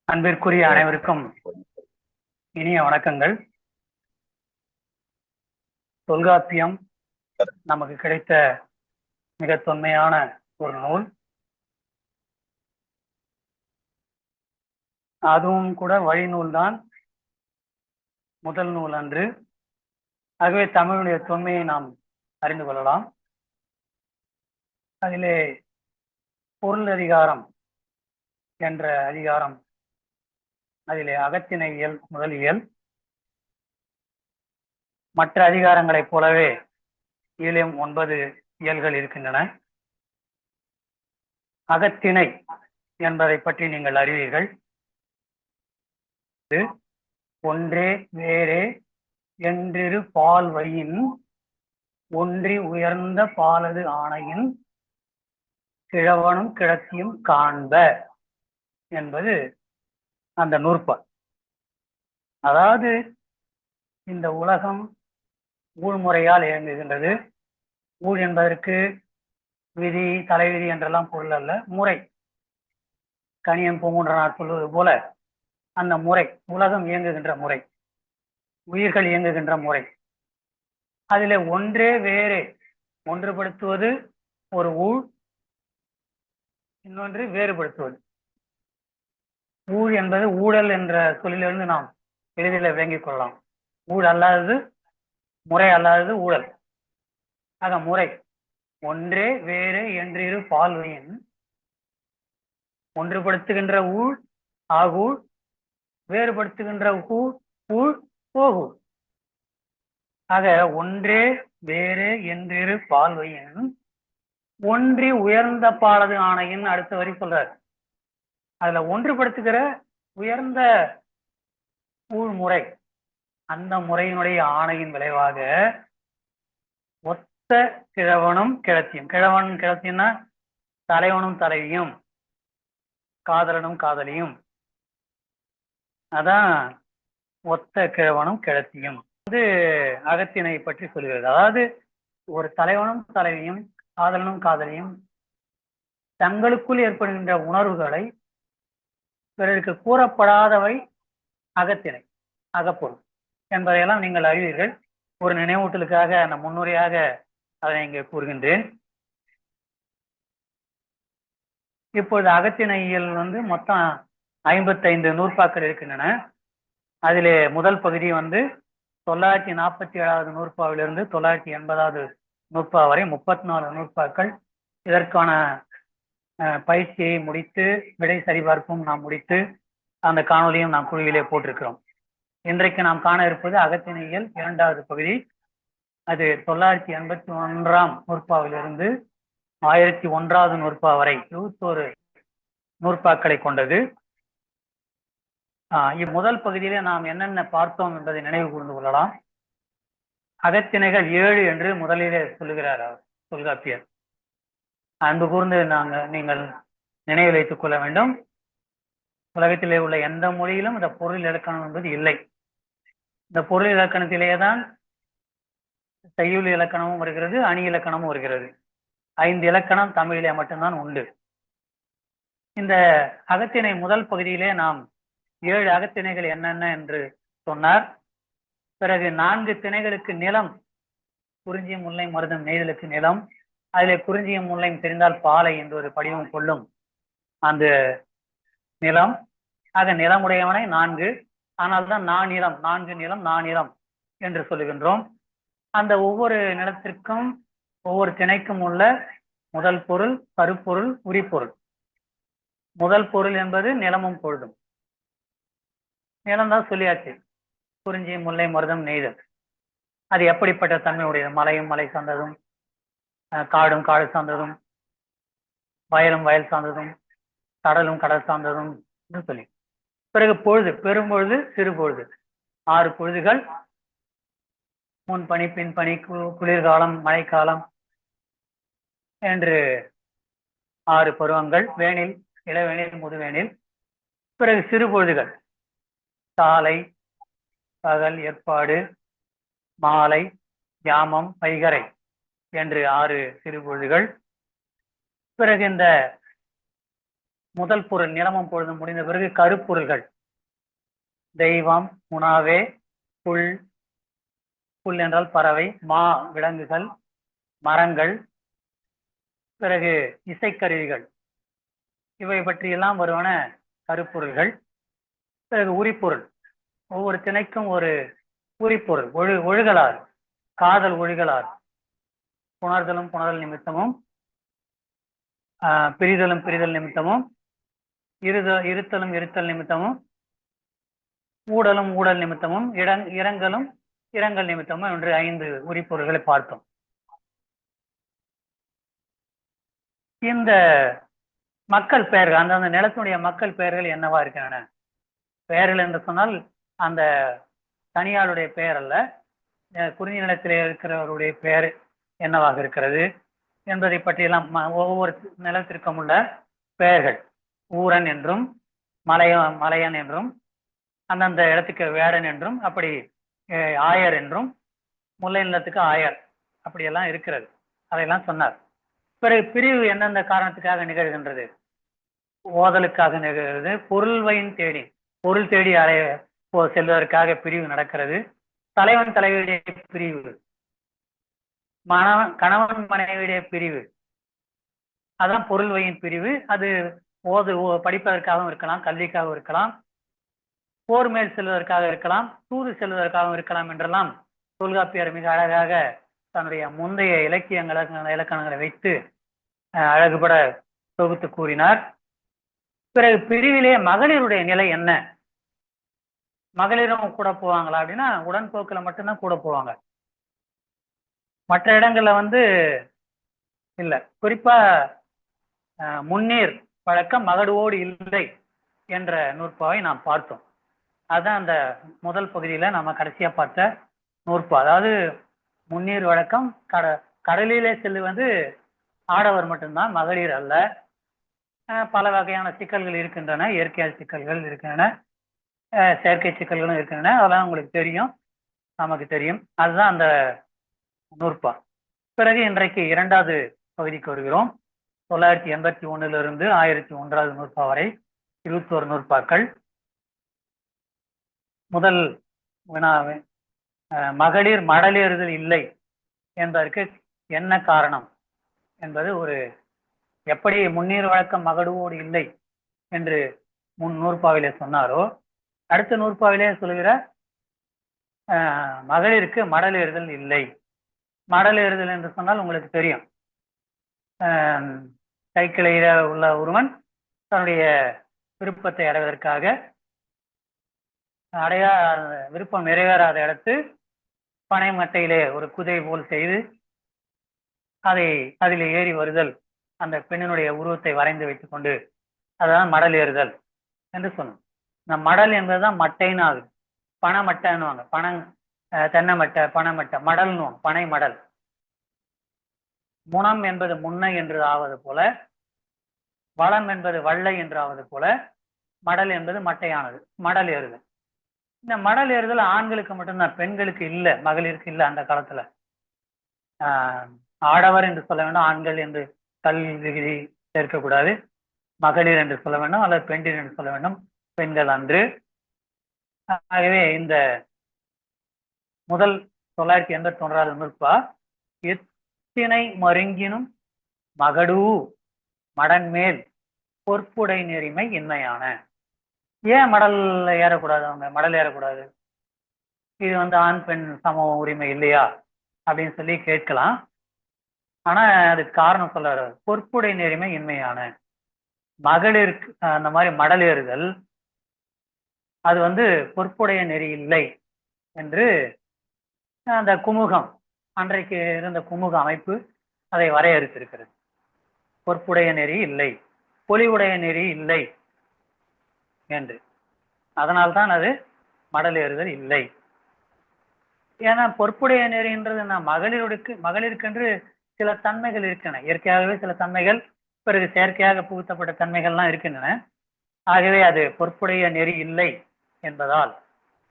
அன்பிற்குரிய அனைவருக்கும் இனிய வணக்கங்கள். தொல்காப்பியம் நமக்கு கிடைத்த மிக தொன்மையான ஒரு நூல். அதுவும் கூட வழிநூல்தான், முதல் நூல் அன்று. ஆகவே தமிழுடைய தொன்மையை நாம் அறிந்து கொள்ளலாம். அதிலே பொருள் அதிகாரம் என்ற அதிகாரம், அதிலே அகத்திணை இயல் முதல் இயல். மற்ற அதிகாரங்களைப் போலவே இதிலும் 9 இயல்கள் இருக்கின்றன. அகத்திணை என்பதை பற்றி நீங்கள் அறிவீர்கள். ஒன்றே வேறே என்றிரு பால்வையின் ஒன்றி உயர்ந்த பாலது ஆணையின் கிழவனும் கிழத்தியும் காண்ப என்பது அந்த நூற்பா. அதாவது இந்த உலகம் ஊழ்முறையால் இயங்குகின்றது. ஊழ் என்பதற்கு விதி, தலைவிதி என்றெல்லாம் பொருள் அல்ல, முறை. கணியன் பூங்குன்றனார் சொல்வது போல அந்த முறை, உலகம் இயங்குகின்ற முறை, உயிர்கள் இயங்குகின்ற முறை. அதிலே ஒன்றே வேறே, ஒன்றுபடுத்துவது ஒரு ஊழ், இன்னொன்று வேறுபடுத்துவது. ஊழ் என்பது ஊழல் என்ற சொல்லிலிருந்து நாம் எளிதில் விளங்கிக் கொள்ளலாம். ஊழ் அல்லாதது, முறை அல்லாதது ஊழல். ஆக முறை ஒன்றே வேறே என்றிரு பால்வையின், ஒன்றுபடுத்துகின்ற ஊழ் ஆகூழ், வேறுபடுத்துகின்ற ஊழ் போகூழ். ஆக ஒன்றே வேறே என்றிரு பால்வையின் ஒன்றி உயர்ந்த பாலது ஆணையின் அடுத்த வரி சொல்றார். அதுல ஒன்றுபடுத்துகிற உயர்ந்த ஊழ்முறை, அந்த முறையினுடைய ஆணையின் விளைவாக ஒத்த கிழவனும் கிழத்தியும், கிழவன் கிழத்தின்னா தலைவனும் தலைவியும், காதலனும் காதலியும், அதான் ஒத்த கிழவனும் கிழத்தியும். இது அகத்திணை பற்றி சொல்கிறது. அதாவது ஒரு தலைவனும் தலைவியும், காதலனும் காதலியும் தங்களுக்குள் ஏற்படுகின்ற உணர்வுகளை பிறருக்கு கூறப்படாதவை அகத்திணை, அகப்பொருள் என்பதையெல்லாம் நீங்கள் அறிவீர்கள். ஒரு நினைவூட்டலுக்காக அந்த முன்னுரையாக அதை இங்கே கூறுகின்றேன். இப்பொழுது அகத்திணையில் மொத்தம் 55 நூற்பாக்கள் இருக்கின்றன. அதிலே முதல் பகுதி 947வது நூற்பாவிலிருந்து 980வது நூற்பா வரை 34 நூற்பாக்கள். இதற்கான பயிற்சியை முடித்து, விடை சரிபார்ப்பும் நாம் முடித்து, அந்த காணொலியும் நாம் குழுவிலே போட்டிருக்கிறோம். இன்றைக்கு நாம் காண இருப்பது அகத்திணையியல் 2வது பகுதி. அது 981ஆம் நூற்பாவிலிருந்து 1001வது நூற்பா வரை 21 நூற்பாக்களை கொண்டது. இம்முதல் பகுதியிலே நாம் என்னென்ன பார்த்தோம் என்பதை நினைவு கூர்ந்து கொள்ளலாம். அகத்திணைகள் 7 என்று முதலிலே சொல்லுகிறார் தொல்காப்பியர். அன்பு கூர்ந்து நீங்கள் நினைவில் வைத்துக் கொள்ள வேண்டும். உலகத்திலே உள்ள எந்த மொழியிலும் இந்த பொருள் இலக்கணம் என்பது இல்லை. இந்த பொருள் இலக்கணத்திலேதான் செய்யுள் இலக்கணமும் வருகிறது, அணி இலக்கணமும் வருகிறது. 5 இலக்கணம் தமிழிலே மட்டும்தான் உண்டு. இந்த அகத்திணை முதல் பகுதியிலே நாம் 7 அகத்திணைகள் என்னென்ன என்று சொன்னார். பிறகு 4 திணைகளுக்கு நிலம், குறிஞ்சியம், முல்லை, மருதம், நெய்தலுக்கு நிலம். அதிலே குறிஞ்சியம் முல்லையும் தெரிந்தால் பாலை என்று ஒரு படிவம் கொள்ளும் அந்த நிலம். ஆக நிலமுடையவனை 4, ஆனால் தான் நானிலம், 4 நிலம், நானிலம் என்று சொல்லுகின்றோம். அந்த ஒவ்வொரு நிலத்திற்கும் ஒவ்வொரு திணைக்கும் உள்ள முதல் பொருள், கருப்பொருள், உரிப்பொருள். முதல் பொருள் என்பது நிலமும் பொழுதும். நிலம்தான் சொல்லியாச்சு, குறிஞ்சி, முல்லை, மருதம், நெய்தல். அது எப்படிப்பட்ட தன்மையுடையது? மலையும் மலை சார்ந்ததும், காடும் காடு சார்ந்ததும், வயலும் வயல் சார்ந்ததும், கடலும் கடல் சார்ந்ததும் என்று சொல்லி. பிறகு பொழுது, பெரும்பொழுது, சிறு பொழுது, 6 பொழுதுகள். முன்பனி, பின்பனி, குளிர்காலம், மழைக்காலம் என்று 6 பருவங்கள். வேனில், இளவேனில், முதுவேனில். பிறகு சிறு பொழுதுகள், காலை, பகல், ஏற்பாடு, மாலை, யாமம், வைகறை என்று 6 சிறு பொழுதுகள். பிறகு இந்த முதல் பொருள் நிலமும் பொழுதும் முடிந்த பிறகு கருப்பொருள்கள் தெய்வம், உணாவே, புல், புல் என்றால் பறவை, மா விலங்குகள், மரங்கள், பிறகு இசைக்கருவிகள், இவை பற்றியெல்லாம் வருவன கருப்பொருள்கள். பிறகு உரிப்பொருள், ஒவ்வொரு திணைக்கும் ஒரு உரிப்பொருள். ஒழுகலார், காதல் ஒழுகலார், புணர்தலும் புணர்தல் நிமித்தமும், பிரிதலும் பிரிதல் நிமித்தமும், இருத்தலும் இருத்தல் நிமித்தமும், ஊடலும் ஊடல் நிமித்தமும், இரங்கலும் இரங்கல் நிமித்தமும் என்று 5 உரிப்பொருள்களை பார்த்தோம். இந்த மக்கள் பெயர்கள், அந்தந்த நிலத்தினுடைய மக்கள் பெயர்கள் என்னவா இருக்கின்றன? பெயர்கள் என்று சொன்னால் அந்த தனியாளுடைய பெயர் அல்ல, குறிஞ்சி நிலத்திலே இருக்கிறவருடைய பெயர் என்னவாக இருக்கிறது என்பதை பற்றியெல்லாம் ஒவ்வொரு நிலத்திற்கும் உள்ள பெயர்கள். ஊரன் என்றும், மலையன் என்றும், அந்தந்த இடத்துக்கு வேடன் என்றும், அப்படி ஆயர் என்றும், முல்லை நிலத்துக்கு ஆயர், அப்படியெல்லாம் இருக்கிறது. அதையெல்லாம் சொன்னார். பிறகு பிரிவு எந்தெந்த காரணத்துக்காக நிகழ்கின்றது? ஓதலுக்காக நிகழ்கிறது. பொருள்வையின் தேடி, பொருள் தேடி செல்வதற்காக பிரிவு நடக்கிறது. தலைவன் தலைவியுடைய பிரிவு, கணவன் மனைவியுடைய பிரிவு, அதான் பொருள்வையின் பிரிவு. அது படிப்பதற்காகவும் இருக்கலாம், கல்விக்காகவும் இருக்கலாம், போர் மேல் செல்வதற்காக இருக்கலாம், தூது செல்வதற்காகவும் இருக்கலாம் என்றெல்லாம் தொல்காப்பியர் மிக அழகாக தன்னுடைய முந்தைய இலக்கணங்களை வைத்து அழகுபட தொகுத்து கூறினார். பிறகு பிரிவிலே மகளிருடைய நிலை என்ன? மகளிரும் கூட போவாங்களா அப்படின்னா உடன்போக்கில் மட்டும்தான் கூட போவாங்க, மற்ற இடங்கள்ல இல்ல. குறிப்பா முன்னீர் வழக்கம் மகடுவோடு இல்லை என்ற நூற்பாவை நாம் பார்த்தோம். அதுதான் அந்த முதல் பகுதியில நம்ம கடைசியா பார்த்த நூற்பா. அதாவது முன்னீர் வழக்கம் கடலிலே செல்லுவது ஆடவர் மட்டும்தான், மகளிர் அல்ல. பல வகையான சிக்கல்கள் இருக்கின்றன, இயற்கையால் சிக்கல்கள் இருக்கின்றன, செயற்கை சிக்கல்களும் இருக்கின்றன. அதெல்லாம் உங்களுக்கு தெரியும், நமக்கு தெரியும். அதுதான் அந்த நூற்பா. பிறகு இன்றைக்கு 2வது பகுதிக்கு வருகிறோம். 981 1001 நூற்பா வரை 21 நூற்பாக்கள். முதல் வினாவை, மகளிர் மடலேறுதல் இல்லை என்பதற்கு என்ன காரணம் என்பது எப்படி முன்னீர் வழக்கம் மகடுவோடு இல்லை என்று நூற்பாவிலே சொன்னாரோ, அடுத்த நூற்பாவிலே சொல்கிற மகளிருக்கு மடலேறுதல் இல்லை. மடலேறுதல் என்று சொன்னால் உங்களுக்கு தெரியும், கைக்கிளையில உள்ள ஒருவன் தன்னுடைய விருப்பத்தை அடைவதற்காக விருப்பம் நிறைவேறாத இடத்து பனை மட்டையிலே ஒரு குதிரை போல் செய்து அதில் ஏறி வருதல், அந்த பெண்ணினுடைய உருவத்தை வரைந்து வைத்துக் கொண்டு, அதுதான் மடல் ஏறுதல் என்று சொன்னோம். இந்த மடல் என்பதுதான் மட்டைன்னு ஆகுது. பனை மட்டைன்னுவாங்க, தென்னை மட்டை, பனை மட்டை, மடல்னுவாங்க, பனை மடல். முனம் என்பது முன்னை என்று ஆவது போல, வளம் என்பது வள்ளை என்று ஆவது போல, மடல் என்பது மட்டையானது, மடல் ஏறுதல். இந்த மடல் ஏறுதல் ஆண்களுக்கு மட்டும்தான், பெண்களுக்கு இல்லை, மகளிருக்கு இல்லை. அந்த காலத்துல ஆடவர் என்று சொல்ல வேண்டும், ஆண்கள் என்று கல்வி சேர்க்கக்கூடாது, மகளிர் என்று சொல்ல வேண்டும் அல்லது பெண்டிர் என்று சொல்ல வேண்டும், பெண்கள் அன்று. ஆகவே இந்த முதல் 981 நூற்பா, எத்தினை மருங்கினும் மகடூ மடன்மேல் பொற்புடை நெறிமை இன்மையான. ஏன் மடல் ஏறக்கூடாது? அவங்க மடல் ஏறக்கூடாது, இது ஆண் பெண் சம உரிமை இல்லையா அப்படின்னு சொல்லி கேட்கலாம். ஆனா அதுக்கு காரணம் சொல்ல, பொற்புடை நெறிமை இன்மையான. மகளிருக்கு அந்த மாதிரி மடல் ஏறுதல் அது பொற்புடைய நெறி இல்லை என்று அந்த குமுகம், அன்றைக்கு இருந்த குமுக அமைப்பு அதை வரையறுத்திருக்கிறது. பொற்புடைய நெறி இல்லை, பொலிவுடைய நெறி இல்லை என்று. அதனால்தான் அது மடல் ஏறுதல் இல்லை. ஏன்னா பொற்புடைய நெறின்றது மகளிருக்கென்று சில தன்மைகள் இருக்கின்றன, இயற்கையாகவே சில தன்மைகள், பிறகு செயற்கையாக புகுத்தப்பட்ட தன்மைகள்லாம் இருக்கின்றன. ஆகவே அது பொற்புடைய நெறி இல்லை என்பதால்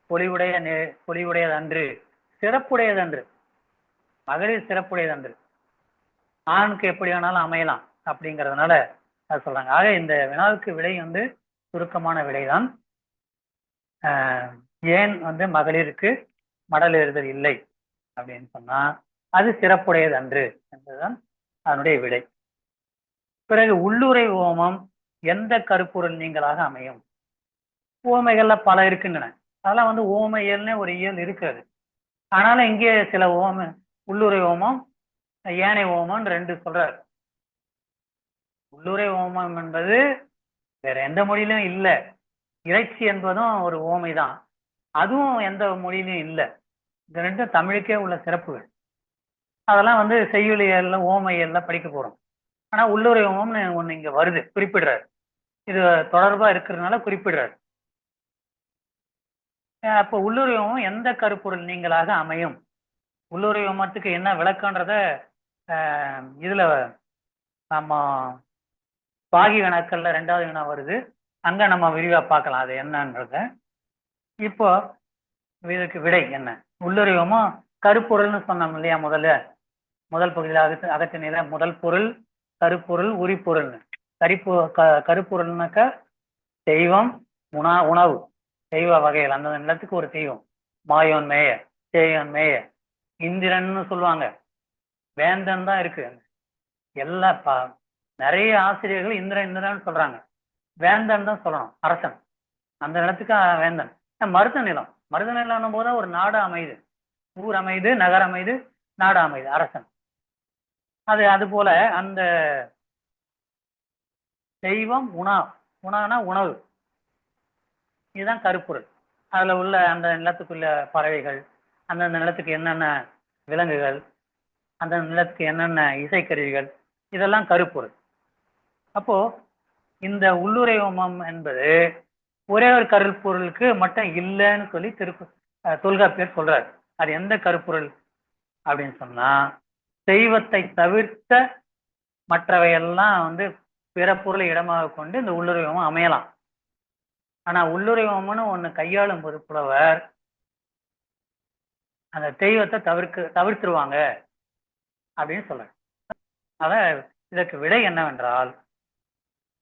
பொலிவுடையதன்று, சிறப்புடையதன்று. மகளிர் சிறப்புடையதன்று, ஆணுக்கு எப்படி வேணாலும் அமையலாம் அப்படிங்கிறதுனால அது சொல்றாங்க. ஆக இந்த வினாவுக்கு விடை வந்து சுருக்கமான விடைதான். ஏன் வந்து மகளிருக்கு மடல் ஏறுதல் இல்லை அப்படின்னு சொன்னா அது சிறப்புடையது அன்று என்பதுதான் அதனுடைய விடை. பிறகு உள்ளுரை ஓமம் எந்த கருப்பொருள் நீங்களாக அமையும்? ஓமைகள்ல பல இருக்கின்றன. அதெல்லாம் வந்து ஓமை இயல்னே ஒரு இயல் இருக்கிறது. ஆனாலும் இங்கே சில உள்ளுரை ஓமம் ஏனை ஓமம் ரெண்டு சொல்றாரு. உள்ளுரை ஓமம் என்பது வேற எந்த மொழியிலும் இல்லை. இறைச்சி என்பதும் ஒரு ஓமை தான். அதுவும் எந்த மொழியிலும் இல்லை. இந்த ரெண்டும் தமிழுக்கே உள்ள சிறப்புகள். அதெல்லாம் வந்து செய்யுளியல்ல ஓமையல்ல படிக்க போறோம். ஆனா உள்ளுரை ஓமம்னு ஒண்ணு இங்க வருது, குறிப்பிடுறாரு. இது தொடர்பா இருக்கிறதுனால குறிப்பிடுறாரு. அப்போ உள்ளுரை ஓமம் எந்த கருப்பொருள் நீங்களாக அமையும்? உள்ளுரை ஓமத்துக்கு என்ன விளக்கன்றத இதுல நம்ம பாகி வினாக்கள்ல 2வது வினா வருது. அங்க நம்ம விரிவா பார்க்கலாம் அது என்னன்றத. இப்போ இதுக்கு விடை என்ன? உள்ளுரை ஓமம் கருப்பொருள்னு சொன்னோம் இல்லையா? முதல் பகுதியில் அகத்திணையில முதல் பொருள் கருப்பொருள் உரிப்பொருள்னு. கருப்பொருள்னாக்க தெய்வம், உணவு, தெய்வ வகைகள். அந்த நிலத்துக்கு ஒரு தெய்வம். மாயோன் மேய, தேயோன் மேய, இந்திரன்னு சொல்லுவாங்க. வேந்தன் தான் இருக்கு. எல்லா நிறைய ஆசிரியர்கள் இந்திரன் சொல்றாங்க. வேந்தன் தான் சொல்லணும், அரசன். அந்த நிலத்துக்கு வேந்தன். மருத நிலம் போது ஒரு நாடு அமையுது, ஊர் அமையுது, நகர் அமையுது, நாடு அமையுது, அரசன். அது போல அந்த தெய்வம், உணவுனா உணவு, இதுதான் கருப்பொருள். அதுல உள்ள அந்த நிலத்துக்குள்ள பறவைகள், அந்தந்த நிலத்துக்கு என்னென்ன விலங்குகள், அந்த நிலத்துக்கு என்னென்ன இசைக்கருவிகள், இதெல்லாம் கருப்பொருள். அப்போ இந்த உள்ளுரை ஓமம் என்பது ஒரே ஒரு கருப்பொருளுக்கு மட்டும் இல்லைன்னு சொல்லி தொல்காப்பியர் சொல்றாரு. அது எந்த கருப்பொருள் அப்படின்னு சொன்னா தெய்வத்தை தவிர்த்த மற்றவையெல்லாம் வந்து பிற பொருளை இடமாக கொண்டு இந்த உள்ளுரை ஓமம் அமையலாம். ஆனா உள்ளுரை ஓமம்னு ஒண்ணு கையாளும் போது புலவர் அந்த தெய்வத்தை தவிர்த்துருவாங்க அப்படின்னு சொல்றாரு. அதான் இதற்கு விடை என்னவென்றால்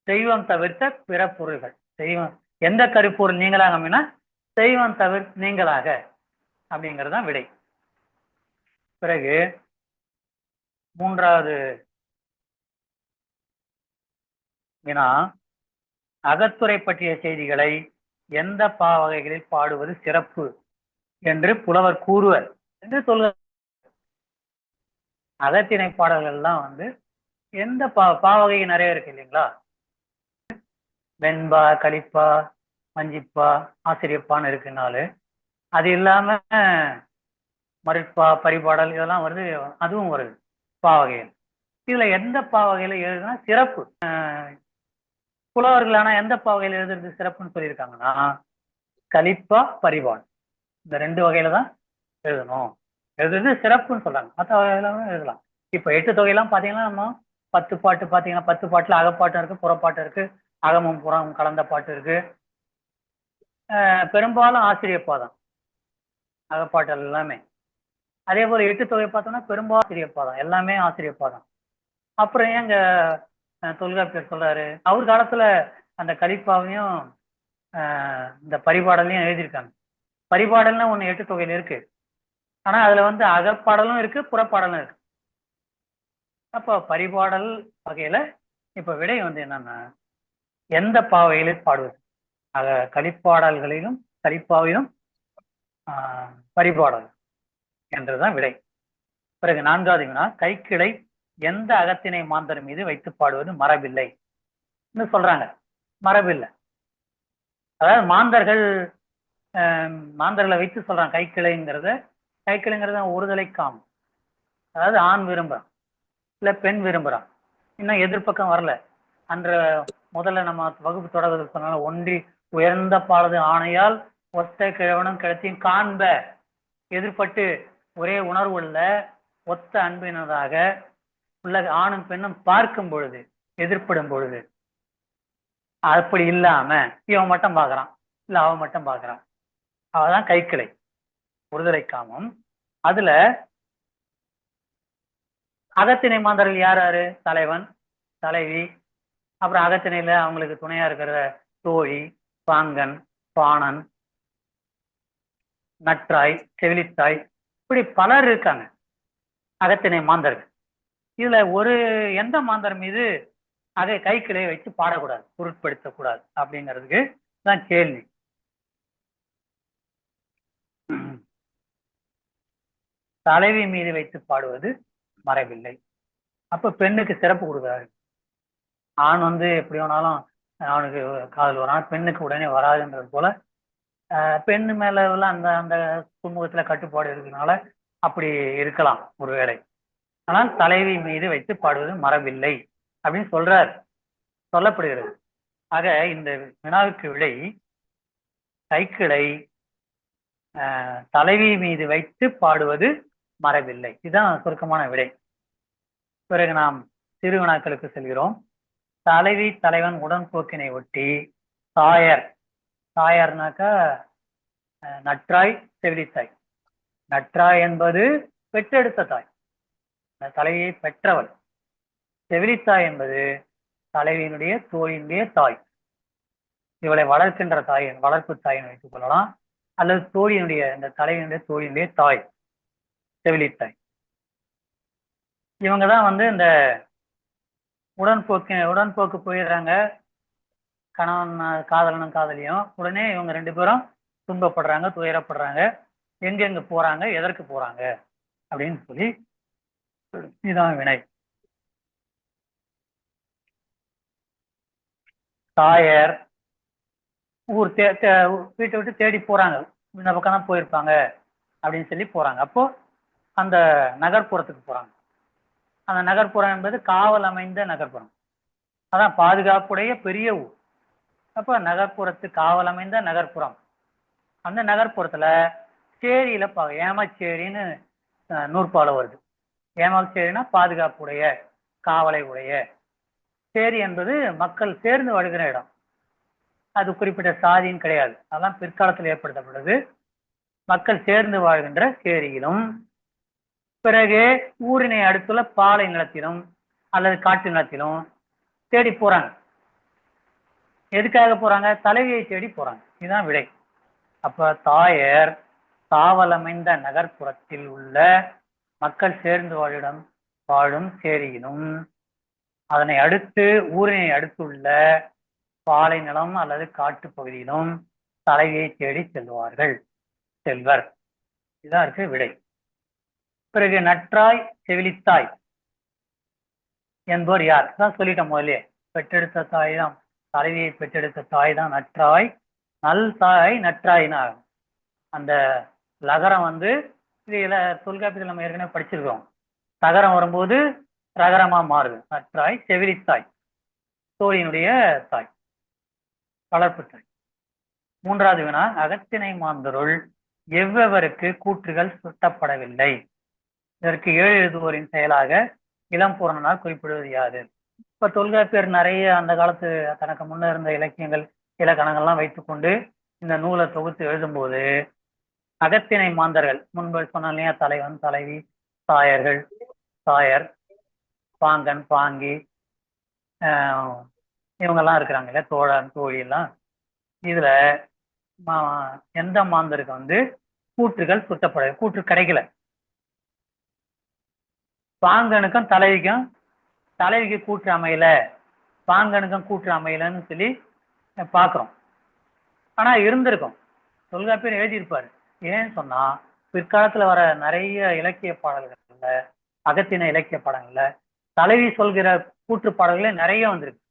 தெய்வம் தவிர்த்த பிற பொருள்கள். தெய்வம் எந்த கருப்பொருள் நீங்களாக அமைனா தெய்வம் நீங்களாக அப்படிங்கிறதுதான் விடை. பிறகு 3வது வினா, அகத்துறை பற்றிய செய்திகளை எந்த பாவகைகளில் பாடுவது சிறப்பு என்று புலவர் கூறுவர் என்று சொல்ல. அகத்திணை பாடல்கள் எல்லாம் வந்து எந்த பாவகை நிறைய இருக்கு இல்லைங்களா? வெண்பா, களிப்பா, மஞ்சிப்பா, ஆசிரியப்பான்னு இருக்குனாலு அது இல்லாம மருட்பா, பரிபாடல் இதெல்லாம் வருது. அதுவும் வருது பாவகையில். இதுல எந்த பாவகையில எழுதுனா சிறப்பு? புலவர்கள் ஆனா எந்த பாவகையில் எழுதுறது சிறப்புன்னு சொல்லியிருக்காங்கன்னா கலிப்பா, பரிபாடல் இந்த 2 வகையில தான் எழுதணும். எழுதுறது சிறப்புன்னு சொல்றாங்க. மற்ற வகையில எழுதலாம். இப்ப 8 தொகையெல்லாம் பாத்தீங்கன்னா நம்ம 10 பாட்டு பாத்தீங்கன்னா 10 பாட்டுல அகப்பாட்டம் இருக்கு, புறப்பாட்டு இருக்கு, அகமும் புறம் கலந்த பாட்டு இருக்கு. பெரும்பாலும் ஆசிரியப்பாதான் அகப்பாட்டல் எல்லாமே. அதே போல 8 தொகை பார்த்தோம்னா பெரும்பாலும் ஆசிரியப்பாதான், எல்லாமே ஆசிரியப்பாதான். அப்புறம் ஏங்க தொல்காப்பியர் சொல்றாரு, அவர் காலத்துல அந்த கலிப்பாவையும் இந்த பரிபாடலையும் எழுதியிருக்காங்க. பரிபாடல்னு ஒண்ணு 8 தொகையில இருக்கு. ஆனா அதுல வந்து அகப்பாடலும் இருக்கு, புறப்பாடலும் இருக்கு. அப்போ பரிபாடல் வகையில இப்ப விடை வந்து என்னன்னா எந்த பாவையிலும் பாடுவது? கலிப்பாடல்களிலும் கலிப்பாவிலும் பரிபாடல் என்றுதான் விடை. பிறகு 4வது வினா, கைக்கிளை எந்த அகத்திணை மாந்தர் மீது வைத்து பாடுவது மரபில்லை சொல்றாங்க. மரபில்லை, அதாவது மாந்தர்களை வைத்து சொல்றாங்க. கைக்கிளைங்கிறத ஒருதலை காமம், அதாவது ஆண் விரும்புறான் இல்ல பெண் விரும்புறான், இன்னும் எதிர்ப்பக்கம் வரல. அன்ற முதல்ல நம்ம வகுப்பு தொடர்பு சொன்னால ஒன்றி உயர்ந்த பாலது ஆணையால் ஒத்த கிழவனும் கிழத்தையும் காண்ப, எதிர்பட்டு ஒரே உணர்வு உள்ள ஒத்த அன்பினதாக உள்ள ஆணும் பெண்ணும் பார்க்கும் பொழுது, எதிர்ப்படும் பொழுது, அப்படி இல்லாம இவன் மட்டும் பாக்குறான் இல்ல அவன் மட்டும் பாக்குறான், அவதான் கைக்கிளை ஒருதலை காமம். அதுல அகத்திணை மாந்தர்கள் யார் யாரு? தலைவன், தலைவி, அப்புறம் அகத்திணையில அவங்களுக்கு துணையா இருக்கிற தோழி, பாங்கன், பாணன், நற்றாய், செவிலித்தாய், இப்படி பலர் இருக்காங்க அகத்திணை மாந்தர்கள். இதுல எந்த மாந்தர் மீது அதை கைக்கிளையை வைத்து பாடக்கூடாது, பொருட்படுத்தக்கூடாது அப்படிங்கிறதுக்கு தான் கேள்வி. தலைவி மீது வைத்து பாடுவது மரபில்லை. அப்ப பெண்ணுக்கு சிறப்பு கொடுக்குறாரு. ஆண் எப்படி வேணாலும் அவனுக்கு காதல் வரான், பெண்ணுக்கு உடனே வராதுன்றது போல பெண்ணு மேல உள்ள அந்த அந்த சமூகத்துல கட்டுப்பாடு இருக்கிறதுனால அப்படி இருக்கலாம் ஒருவேளை. ஆனால் தலைவி மீது வைத்து பாடுவது மரபில்லை அப்படின்னு சொல்லப்படுகிறது. ஆக இந்த வினாவுக்கு விடை கைக்கிளை தலைவி மீது வைத்து பாடுவது மரபில்லை. இதுதான் சுருக்கமான விடை. பிறகு நாம் சிறு வினாக்களுக்கு செல்கிறோம். தலைவி தலைவன் உடன்போக்கினை ஒட்டி தாயார்னாக்கா நற்றாய், செவிலித்தாய். நற்றாய் என்பது பெற்றெடுத்த தாய், தலைவியை பெற்றவள். செவிலித்தாய் என்பது தலைவியினுடைய தோழியினுடைய தாய். இவளை வளர்க்கின்ற தாயின் வளர்ப்பு தாயின் வைத்துக் கொள்ளலாம், அல்லது தோழியினுடைய இந்த தலைவியினுடைய தோழியினுடைய தாய் செவிலித்தாய். இவங்கதான் இந்த உடன்போக்கு போயிடுறாங்க, கணவன் காதலனும் காதலியும். உடனே இவங்க 2 பேரும் துன்பப்படுறாங்க, துயரப்படுறாங்க. எங்கெங்க போறாங்க, எதற்கு போறாங்க அப்படின்னு சொல்லி இதுதான் வினை. தாயர் வீட்டை விட்டு தேடி போறாங்க, இந்த பக்கம் தான் போயிருப்பாங்க அப்படின்னு சொல்லி போறாங்க. அப்போ அந்த நகர்ப்புறத்துக்கு போறாங்க. அந்த நகர்ப்புறம் என்பது காவல் அமைந்த நகர்ப்புறம், அதான் பாதுகாப்புடைய பெரிய ஊர். அப்ப நகர்ப்புறத்து காவல் அமைந்த நகர்ப்புறம். அந்த நகர்ப்புறத்துல சேரியில ஏமச்சேரின்னு நூற்பால வருது. ஏமச்சேரினா பாதுகாப்புடைய, காவலை உடைய. சேரி என்பது மக்கள் சேர்ந்து வாழ்கிற இடம். அது குறிப்பிட்ட சாதியும் கிடையாது, அதெல்லாம் பிற்காலத்தில் ஏற்படுத்தப்படுது. மக்கள் சேர்ந்து வாழ்கின்ற சேரியிலும், பிறகு ஊரினை அடுத்துள்ள பாலை நிலத்திலும் அல்லது காட்டு நிலத்திலும் தேடி போறாங்க. எதுக்காக போறாங்க? தலைவியை தேடி போறாங்க. இதுதான் விடை. அப்ப தாயர் காவலமைந்த நகர்ப்புறத்தில் உள்ள மக்கள் சேர்ந்து வாழும் சேரியிலும், அதனை அடுத்து ஊரினை அடுத்துள்ள பாலை நிலம் அல்லது காட்டு பகுதியிலும் தலைவியை தேடி செல்வர். இதான் இருக்கு விடை. பிறகு நற்றாய், செவிலித்தாய் என்பவர் யார்? தான் சொல்லிட்டோம் முதலே. பெற்றெடுத்த தாய் தான், தலைவியை பெற்றெடுத்த தாய் தான் நற்றாய். நல் தாய் நற்றாயினா அந்த லகரம் இதுல தொல்காப்பியத்தில் நம்ம ஏற்கனவே படிச்சிருக்கோம். தகரம் வரும்போது ரகரமா மாறுது. நற்றாய், செவிலித்தாய், தோழியினுடைய தாய், வளர்ப்பு தாய். 3வது வினா, அகத்திணை மாந்தருள் எவ்வவருக்கு கூற்றுகள் சுட்டப்படவில்லை. இதற்கு 7 எழுதுவோரின் செயலாக இளம்பூரணனால் குறிப்பிடுவது யாது? இப்ப தொல்காப்பியர் நிறைய அந்த காலத்து தனக்கு முன்ன இருந்த இலக்கியங்கள், இலக்கணங்கள்லாம் வைத்துக்கொண்டு இந்த நூலை தொகுத்து எழுதும்போது அகத்திணை மாந்தர்கள், முன்பு சொன்ன இல்லையா, தலைவன், தலைவி, தாயர், பாங்கன், பாங்கி, இவங்கெல்லாம் இருக்கிறாங்க இல்லையா, தோழன், தோழி எல்லாம். இதுல எந்த மாந்தருக்கு கூற்றுகள் கூற்று கிடைக்கல. பாங்கனுக்கும் தலைவிக்கு கூற்று அமையல, பாங்கனுக்கும் கூற்று அமையலன்னு சொல்லி பாக்குறோம். ஆனா இருந்திருக்கும், தொல்காப்பியர் எழுதியிருப்பாரு. ஏன்னு சொன்னா பிற்காலத்துல வர நிறைய இலக்கிய பாடல்கள்ல, அகத்தின இலக்கிய பாடங்கள்ல தலைவி சொல்கிற கூற்று பாடல்களே நிறைய வந்திருக்கு.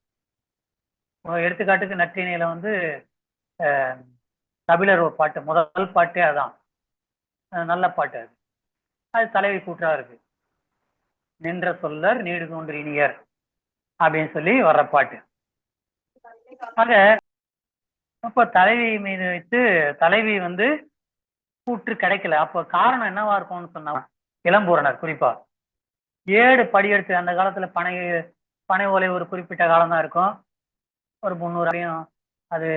எடுத்துக்காட்டுக்கு நற்றிணையில கபிலர் ஒரு பாட்டு, முதல் பாட்டே அதான், நல்ல பாட்டு. அது தலைவி கூற்றா இருக்கு. நின்ற சொல்லர் நீடு தோன்று இனியர் அப்படின்னு சொல்லி வர்ற பாட்டு. ஆக அப்ப தலைவி மீது வைத்து தலைவி கூற்று கிடைக்கல. அப்ப காரணம் என்னவா இருக்கும்னு சொன்னா, இளம்பூரணர் குறிப்பா 7 படியெடுத்து, அந்த காலத்துல பனை ஓலை ஒரு குறிப்பிட்ட காலம் தான் இருக்கும், ஒரு 300 அடியும் அது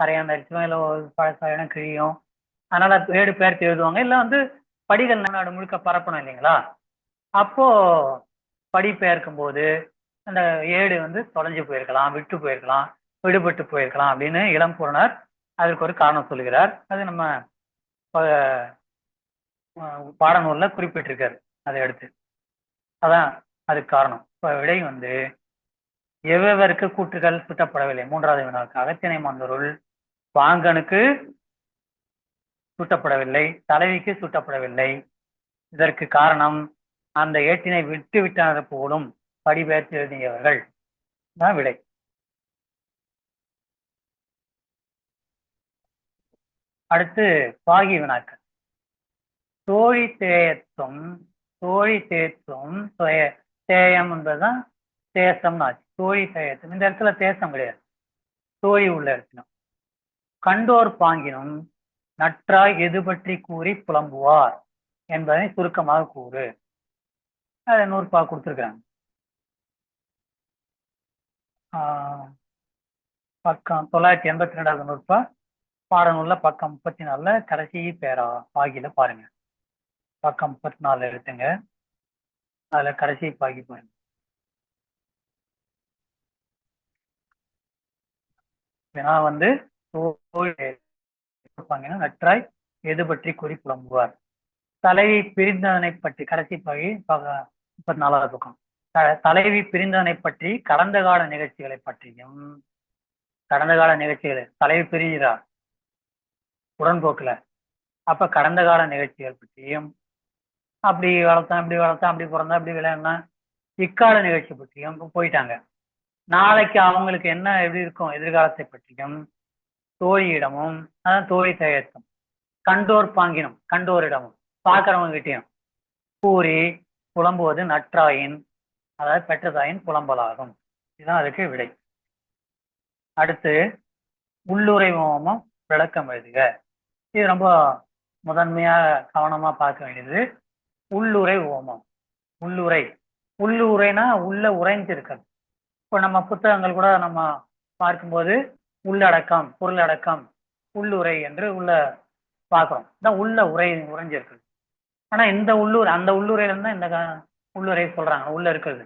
கரையாந்திருச்சும், இல்லை பழசாயிடம் கிழியும். அதனால 7 பேர்த்து எழுதுவாங்க. இல்லை படிகள் நாடு முழுக்க பரப்பணும் இல்லைங்களா. அப்போ படி பெயர்க்கும் போது அந்த ஏடு வந்து தொலைஞ்சு போயிருக்கலாம், விட்டு போயிருக்கலாம், விடுபட்டு போயிருக்கலாம் அப்படின்னு இளம்பூரணர் அதற்கு ஒரு காரணம் சொல்லுகிறார். அது நம்ம பாடநூல்ல குறிப்பிட்டிருக்காரு. அதை அடுத்து அதான் அதுக்கு காரணம். இப்ப விடை வந்து எவ்வருக்கு கூற்றுகள் சுட்டப்படவில்லை. மூன்றாவது வினாவுக்கு அகத்திணை மாந்தருள் பாங்கனுக்கு சூட்டப்படவில்லை, தலைவிக்கு சூட்டப்படவில்லை. இதற்கு காரணம் அந்த ஏட்டினை விட்டு விட்டனர் போலும் படிபெயர்த்து எழுதியவர்கள் தான் விடை. அடுத்து பாகி வினாக்கள். தோழி தேயத்தும் தோழி தேத்தும் தேயம் என்பதுதான் தேசம்னு ஆச்சு. தோழி தேயத்தும் இந்த இடத்துல தேசம் கிடையாது, தோழி உள்ள இடத்தினும். கண்டோர் பாங்கினும் நற்றாய் எது பற்றி கூறி புலம்புவார் என்பதை சுருக்கமாக கூறு. அதை 100 கொடுத்துருக்காங்க. பக்கம் 982வது நூற்பா பாடநூல்ல பக்கம் 34 கடைசி பேரா பாகியில பாருங்க. பக்கம் 34 எடுத்துங்க, அதுல கடைசி பாகி பாருங்க. ஏன்னா வந்து நற்றாய் எது பற்றி கூறி புலம்புவார். தலைவி பிரிந்ததனை பற்றி கடைசி பாகி 34வது பக்கம். தலைவி பிரிந்ததனை பற்றி கடந்த கால நிகழ்ச்சிகளை பற்றியும், கடந்த கால நிகழ்ச்சிகளை தலைவி பிரிகிறார் உடன்போக்குல, அப்ப கடந்த கால நிகழ்ச்சிகள் பற்றியும், அப்படி வளர்த்தான் இப்படி வளர்த்தான் அப்படி பிறந்தா அப்படி விளையாடினா இக்கால நிகழ்ச்சி பற்றியும் போயிட்டாங்க. நாளைக்கு அவங்களுக்கு என்ன எப்படி இருக்கும் எதிர்காலத்தை பற்றியும் தோழியிடமும், அதான் தோழி தயத்தும், கண்டோர் பாங்கினும் கண்டோரிடமும் பார்க்கிறவங்க கிட்டையும் கூறி புலம்புவது நற்றாயின், அதாவது பெற்றதாயின் புலம்பலாகும். இதுதான் அதுக்கு விடை. அடுத்து உள்ளுரை ஓமம் விளக்கம் எழுதுக. இது ரொம்ப முதன்மையா கவனமா பார்க்க வேண்டியது. உள்ளுரை ஓமம். உள்ளுரை, உள்ளுரைனா உள்ள உறைஞ்சிருக்கிறது. இப்போ நம்ம புத்தகங்கள் கூட நம்ம பார்க்கும்போது உள்ளடக்கம், பொருளடக்கம், உள்ளுரை என்று உள்ள பார்க்கிறோம். இதான் உள்ள உறைஞ்சிருக்கு. ஆனா இந்த உள்ளூர் அந்த உள்ளுரையில இருந்தா இந்த உள்ளுரை சொல்றாங்க உள்ள இருக்கிறது.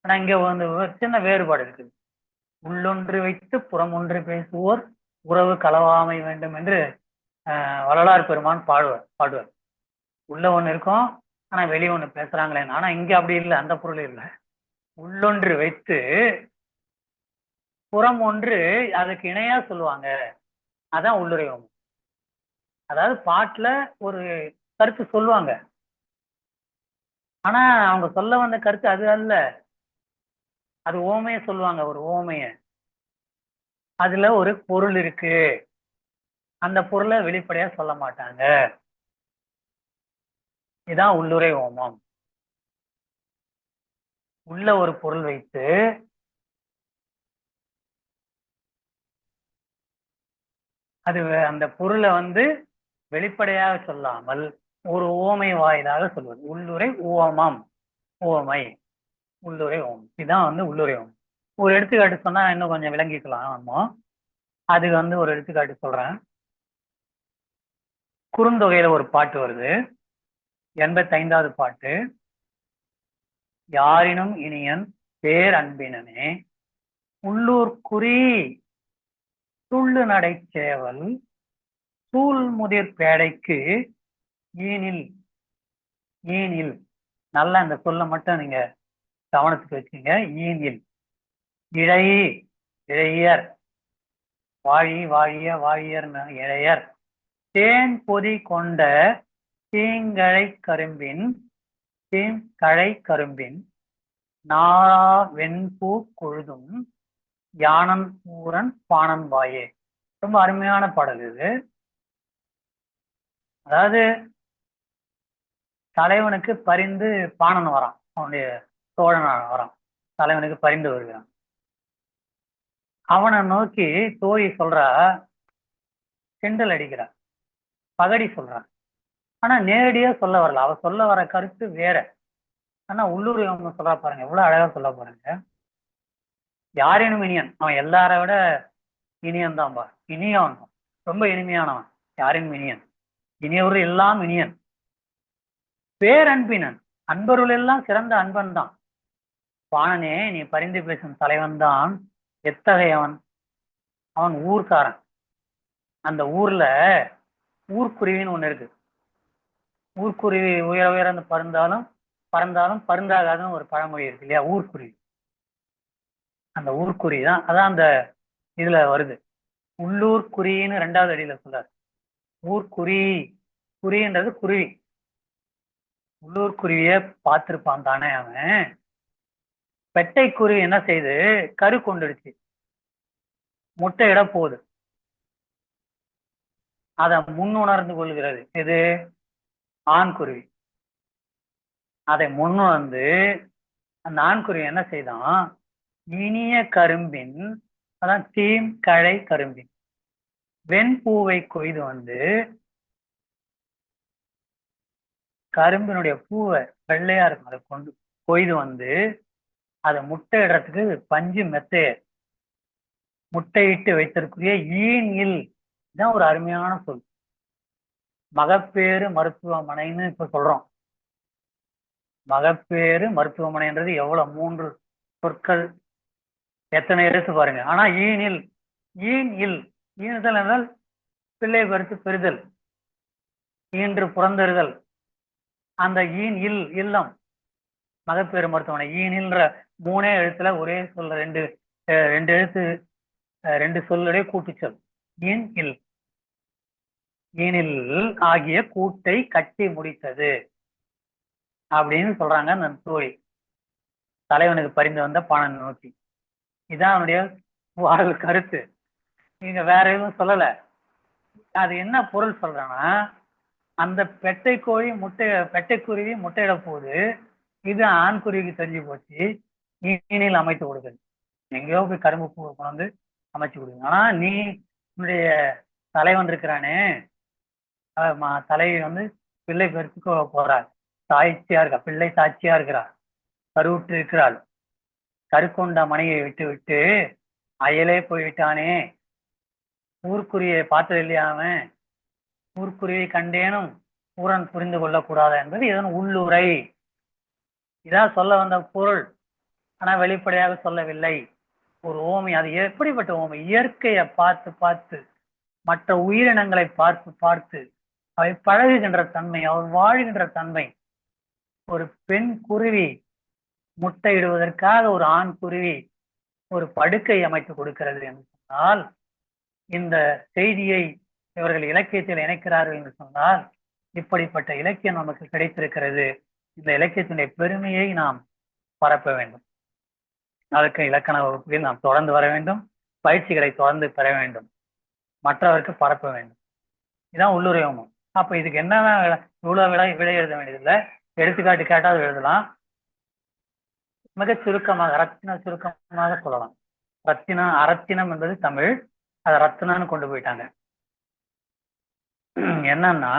ஆனா இங்க வந்து சின்ன வேறுபாடு இருக்குது. உள்ளொன்று வைத்து புறம் ஒன்று பேசுவோர் உறவு களவாமை வேண்டும் என்று வள்ளலார் பெருமான் பாடுவார். உள்ள ஒண்ணு இருக்கும், ஆனா வெளியே ஒண்ணு பேசுறாங்களேன்னு. ஆனா இங்க அப்படி இல்லை, அந்த பொருள் இல்லை. உள்ளொன்று வைத்து புறம் ஒன்று அதுக்கு இணையா சொல்லுவாங்க, அதான் உள்ளுரை ஓமம். அதாவது பாட்டுல ஒரு கருத்து சொல்லுவாங்க, ஆனா அவங்க சொல்ல வந்த கருத்து அது அல்ல. அது ஓமைய சொல்லுவாங்க, ஒரு ஓமைய, அதுல ஒரு பொருள் இருக்கு, அந்த பொருளை வெளிப்படையா சொல்ல மாட்டாங்க. இதான் உள்ளுரை ஓமம். உள்ள ஒரு பொருள் வைத்து அது அந்த பொருளை வந்து வெளிப்படையாக சொல்லாமல் ஒரு ஓமை வாயிலாக சொல்வது உள்ளுரை ஓமம். ஓமை, உள்ளுரை ஓமம். இதுதான் வந்து உள்ளுரை ஓமம். ஒரு எடுத்துக்காட்டு சொன்னா இன்னும் கொஞ்சம் விளங்கிக்கலாம். நம்ம அதுக்கு வந்து ஒரு எடுத்துக்காட்டு சொல்றேன். குறுந்தொகையில ஒரு பாட்டு வருது, 85வது பாட்டு. யாரினும் இனியன் பேர் அன்பினனே உள்ளூர் குறி துள்ளு நடை சேவல் சூழ் முதிர் பேடைக்கு ஈனில். ஈனில் நல்லா அந்த சொல்ல மட்டும் நீங்க கவனத்துக்கு வச்சுங்க. ஈனில் இழை, இழையர், வாழி வாழிய வாழியர் இழையர் தேன் பொதி கொண்ட தீங்கழை கரும்பின், தீங்கழை கரும்பின் நாரா வெண்பூ கொழுதும் யானன் ஊரன் பாணன் வாயே. ரொம்ப அருமையான பாடல் இது. அதாவது தலைவனுக்கு பரிந்து பாணன் வரான், அவனுடைய தோழன் வரான், தலைவனுக்கு பரிந்து வருகிறான். அவனை நோக்கி தோழி சொல்றா, கிண்டல் அடிக்கிறார், பகடி சொல்றான். ஆனா நேரடியா சொல்ல வரல, அவ சொல்ல வர கருத்து வேற. ஆனா உள்ளூர் அவங்க சொல்றா பாருங்க, எவ்வளவு அழகா சொல்ல பாருங்க. யாரேனும் இனியன், அவன் எல்லார விட இனியன் தான்பா, இனியவன், ரொம்ப இனிமையானவன். யாரேனும் இனியன், இனியவர் எல்லாம் இனியன். பேரன்பினன், அன்பருள் எல்லாம் சிறந்த அன்பன் தான். பாணனே, நீ பரிந்து பேசும் தலைவன் தான் எத்தகையவன்? அவன் ஊர்க்காரன். அந்த ஊர்ல ஊர்க்குருவின்னு ஒண்ணு இருக்கு. ஊர்க்குருவி உயர உயர்ந்து பறந்தாலும் பறந்தாலும் பருந்தாகாதுன்னு ஒரு பழமொழி இருக்கு இல்லையா? ஊர்க்குருவி. அந்த ஊர்க்குருவி தான், அதான் அந்த இதுல வருது. உள்ளூர் குறின்னு 2வது அடியில சொல்றாரு. ஊர்க்குருவி, குறின்றது குருவி. உள்ளூர் குருவிய பார்த்திருப்பான் தானே அவன். பெட்டை குருவி என்ன செய்யுது? கரு கொண்டுடுச்சு, முட்டையிட போகுது. அதை முன்னுணர்ந்து கொள்கிறது இது ஆண்குருவி. அதை முன்னுணர்ந்து அந்த ஆண்குருவி என்ன செய்தான்? இனிய கரும்பின், அதான் தீம் கழை கரும்பின் வெண்பூவை கொய்து வந்து, கரும்பினுடைய பூவை வெள்ளையா இருக்கும், அதை கொண்டு கொய்து வந்து அதை முட்டையிடறதுக்கு பஞ்சு மெத்தைய முட்டையிட்டு வைத்திருக்கிற ஈன் இல் தான் ஒரு அருமையான சொல். மகப்பேறு மருத்துவமனைன்னு இப்ப சொல்றோம். மகப்பேறு மருத்துவமனைன்றது எவ்வளவு 3 சொற்கள், எத்தனை எழுத்து பாருங்க. ஆனா ஈனில், ஈன் இல், ஈனுதல் என்றால் பிள்ளை பெருத்து பெறுதல், ஈன்று புறந்தறுதல். அந்த ஈன் இல் இல்லம் மகப்பேறு மருத்துவமனை. ஈனில்ன்ற 3 எழுத்துல ஒரே சொல்ல, ரெண்டு எழுத்து, 2 சொல்லுடைய கூட்டுச்சொல் ஈன் இல். ஈனில் ஆகிய கூட்டை கட்டி முடித்தது அப்படின்னு சொல்றாங்க அந்த தோழி, தலைவனுக்கு பரிந்து வந்த பாணன் நோக்கி. இதான் அவனுடைய வாரல் கருத்து. நீங்க வேற எதுவும் சொல்லல. அது என்ன பொருள் சொல்றான்னா, அந்த பெட்டை கோழி பெட்டை குருவி முட்டையிட போகுது, இது ஆண் குருவிக்கு தெரிஞ்சு போச்சு, ஈனில் அமைத்து கொடுக்குது. எங்கேயோ போய் கரும்பு பூ கொண்டு அமைச்சு கொடுங்க. ஆனா நீ உன்னுடைய தலைவன் இருக்கிறானே, தலைவி வந்து பிள்ளை பெருத்துக்கு போறாள், சாட்சியா இருக்கா, பிள்ளை சாட்சியா இருக்கிறாள், கருவுற்று இருக்கிறாள். கருக்கொண்ட மனையை விட்டு விட்டு அயலே போய்விட்டானே, ஊர்க்குருவியை பார்த்தது இல்லையா அவன்? ஊர்க்குருவியை கண்டேனும் ஊரன் புரிந்து கொள்ளக்கூடாது என்பது இதன் உள்ளுரை. இதான் சொல்ல வந்த பொருள். ஆனா வெளிப்படையாக சொல்லவில்லை. ஒரு ஓமை. அது எப்படிப்பட்ட ஓமை? இயற்கையை பார்த்து பார்த்து, மற்ற உயிரினங்களை பார்த்து பார்த்து அவை பழகுகின்ற தன்மை, அவர் வாழ்கின்ற தன்மை. ஒரு பெண் குருவி முட்டையிடுவதற்காக ஒரு ஆண் குருவி ஒரு படுக்கை அமைத்து கொடுக்கிறது என்று சொன்னால், இந்த செய்தியை இவர்கள் இலக்கியத்தில் இணைக்கிறார்கள் என்று சொன்னால், இப்படிப்பட்ட இலக்கியம் நமக்கு கிடைத்திருக்கிறது. இந்த இலக்கியத்தினுடைய பெருமையை நாம் பரப்ப வேண்டும். அதற்கு இலக்கண வகுப்புகளில் நாம் தொடர்ந்து வர வேண்டும், பயிற்சிகளை தொடர்ந்து பெற வேண்டும், மற்றவருக்கு பரப்ப வேண்டும். இதுதான் உள்ளுரை ஓமம். அப்ப இதுக்கு என்னன்னா இவ்வளவு விடை எழுத வேண்டியதில்லை. எடுத்துக்காட்டு கேட்டால் எழுதலாம். மிக சுருக்கமாக, ரத்தின சுருக்கமாக சொல்லலாம். ரத்தினம், அரத்தினம் என்பது தமிழ், அதை ரத்தினான்னு கொண்டு போயிட்டாங்க. என்னன்னா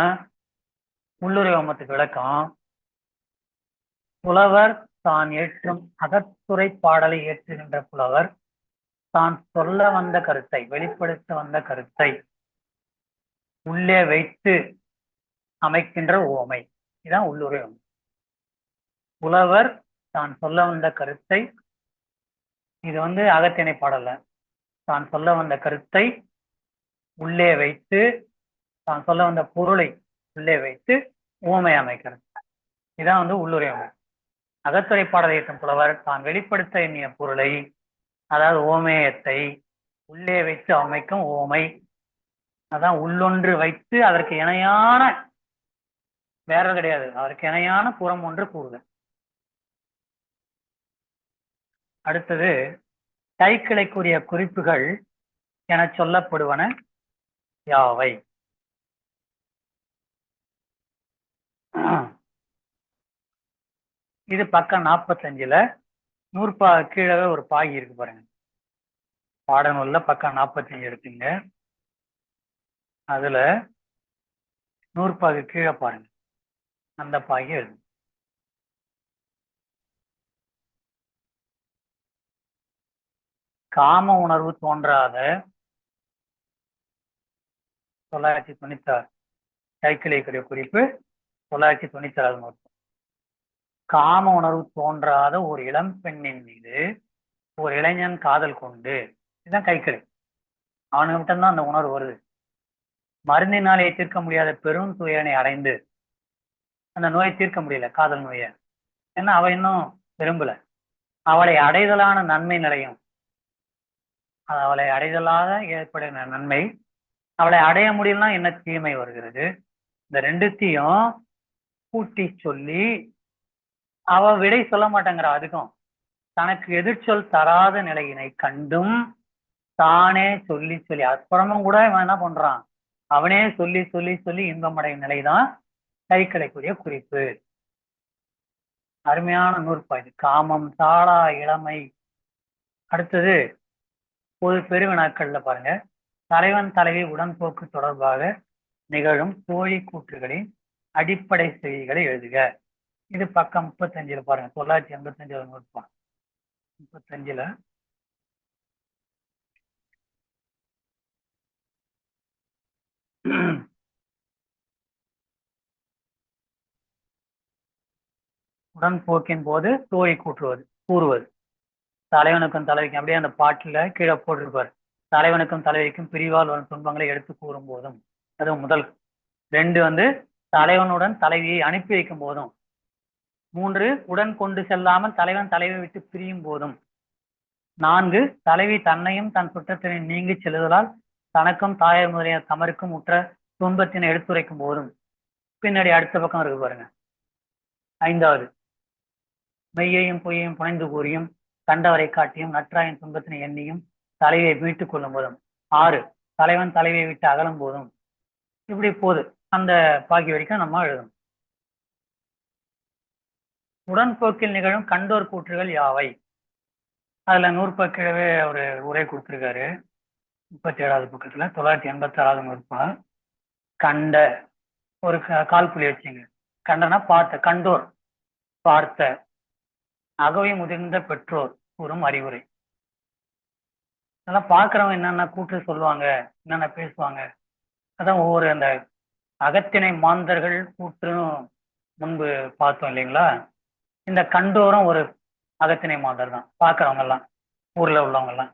உள்ளுரை ஓமத்துக்கு விளக்கம், புலவர் தான் ஏற்றும் அகத்துறை பாடலை ஏற்றுகின்ற புலவர் தான் சொல்ல வந்த கருத்தை, வெளிப்படுத்த வந்த கருத்தை உள்ளே வைத்து அமைக்கின்ற ஓமை. இதான் உள்ளுரை ஓமை. புலவர் தான் சொல்ல வந்த கருத்தை, இது வந்து அகத்திணை பாடல, தான் சொல்ல வந்த கருத்தை உள்ளே வைத்து, தான் சொல்ல வந்த பொருளை உள்ளே வைத்து ஓமை அமைக்கிறது. இதான் வந்து உள்ளுரை ஓமை. அகத்துறை பாடலை ஏற்றும் புலவர் தான் வெளிப்படுத்த எண்ணிய பொருளை, அதாவது ஓமேயத்தை உள்ளே வைத்து அமைக்கும் ஓமை. அதான் உள்ளொன்று வைத்து அதற்கு இணையான, வேற கிடையாது, அதற்கு இணையான புறம் ஒன்று கூறுதல். அடுத்தது கைக்கிளைக்குரிய குறிப்புகள் என சொல்லப்படுவன யாவை? இது பக்கம் 45ல கீழே ஒரு பாகி இருக்கு பாருங்க. பாடநூல்ல பக்கம் 45 இருக்குங்க. அதுல நூற்பாகு கீழே பாருங்க, அந்த பாகி எழுது. காம உணர்வு தோன்றாத 996 கைக்கிளைக்குரிய குறிப்பு 996 நூற்பா. காம உணர்வு தோன்றாத ஒரு இளம் பெண்ணின் மீது ஒரு இளைஞன் காதல் கொண்டு, இதுதான் கைக்கிளை. அவனுக்கு மட்டும்தான் அந்த உணர்வு வருது. மருந்தினாலே தீர்க்க முடியாத பெரும் துயரனை அடைந்து அந்த நோயை தீர்க்க முடியல, காதல் நோயை. ஏன்னா அவ இன்னும் விரும்பல. அவளை அடைதலான நன்மை நிலையும், அவளை அடைதலாக ஏற்படுகிற நன்மை, அவளை அடைய முடியலன்னா என்ன தீமை வருகிறது, இந்த ரெண்டுத்தையும் கூட்டி சொல்லி அவ விடை சொல்ல மாட்டேங்கிறா. அதுக்கும் தனக்கு எதிர்ச்சொல் தராத நிலையினை கண்டும் தானே சொல்லி சொல்லி அப்புறமும் கூட இவன் என்ன பண்றான், அவனே சொல்லி சொல்லி சொல்லி இன்பமடையும் நிலைதான் கைக்கிளைக்குரிய குறிப்பு. அருமையான நூற்பாய்து. காமம் தாளா இளமை. அடுத்தது பொது பெருவினாக்கள்ல பாருங்க, தலைவன் தலைவி உடன்போக்கு தொடர்பாக நிகழும் தோழி கூற்றுகளின் அடிப்படை செய்திகளை எழுதுக. இது பக்கம் 35 பாருங்க, 985 நூற்பா 35. உடன்போக்கின் போது தோழி கூறுவது. தலைவனுக்கும் தலைவிக்கும், அப்படியே அந்த பாட்டுல கீழே போட்டிருப்பார். தலைவனுக்கும் தலைவிக்கும் பிரிவால் வரும் துன்பங்களை எடுத்து கூறும் போதும், அது முதல். 2 தலைவனுடன் தலைவியை அனுப்பி வைக்கும் போதும். 3 உடன் கொண்டு செல்லாமல் தலைவன் தலைவை விட்டு பிரியும் போதும். 4 தலைவி தன்னையும் தன் சுற்றத்தினை நீங்கி செல்லுதலால் தனக்கும் தாயார் முதலிய தமருக்கும் உற்ற துன்பத்தினை எடுத்துரைக்கும் போதும். பின்னாடி அடுத்த பக்கம் இருக்கு பாருங்க. 5வது மெய்யையும் பொய்யையும் புனைந்து கூறியும் கண்டவரை காட்டியும் நற்றாயின் துன்பத்தினை எண்ணியும் தலைவியை மீட்டுக் கொள்ளும் போதும். 6 தலைவன் தலைவியை விட்டு அகலும் போதும். இப்படி போது அந்த பாக்கி வரைக்கும் நம்ம எழுதணும். உடன்போக்கில் நிகழும் கண்டோர் கூற்றுகள் யாவை? அதுல 100 கீழவே ஒரு உரை கொடுத்திருக்காரு. 37வது பக்கத்துல 986வது நூற்பா. கண்ட ஒரு கால்புள்ளி வச்சுங்க. கண்டனா பார்த்த, கண்டோர் பார்த்த, அகவை முதிர்ந்த பெற்றோர் கூறும் அறிவுரை. அதெல்லாம் பார்க்கிறவங்க என்னென்ன கூற்று சொல்லுவாங்க, என்னென்ன பேசுவாங்க, அதான் ஒவ்வொரு அந்த அகத்திணை மாந்தர்கள் கூற்றுன்னு முன்பு பார்த்தோம் இல்லைங்களா. இந்த கண்டோரும் ஒரு அகத்திணை மாந்தர் தான். பார்க்கிறவங்க எல்லாம், ஊர்ல உள்ளவங்க எல்லாம்.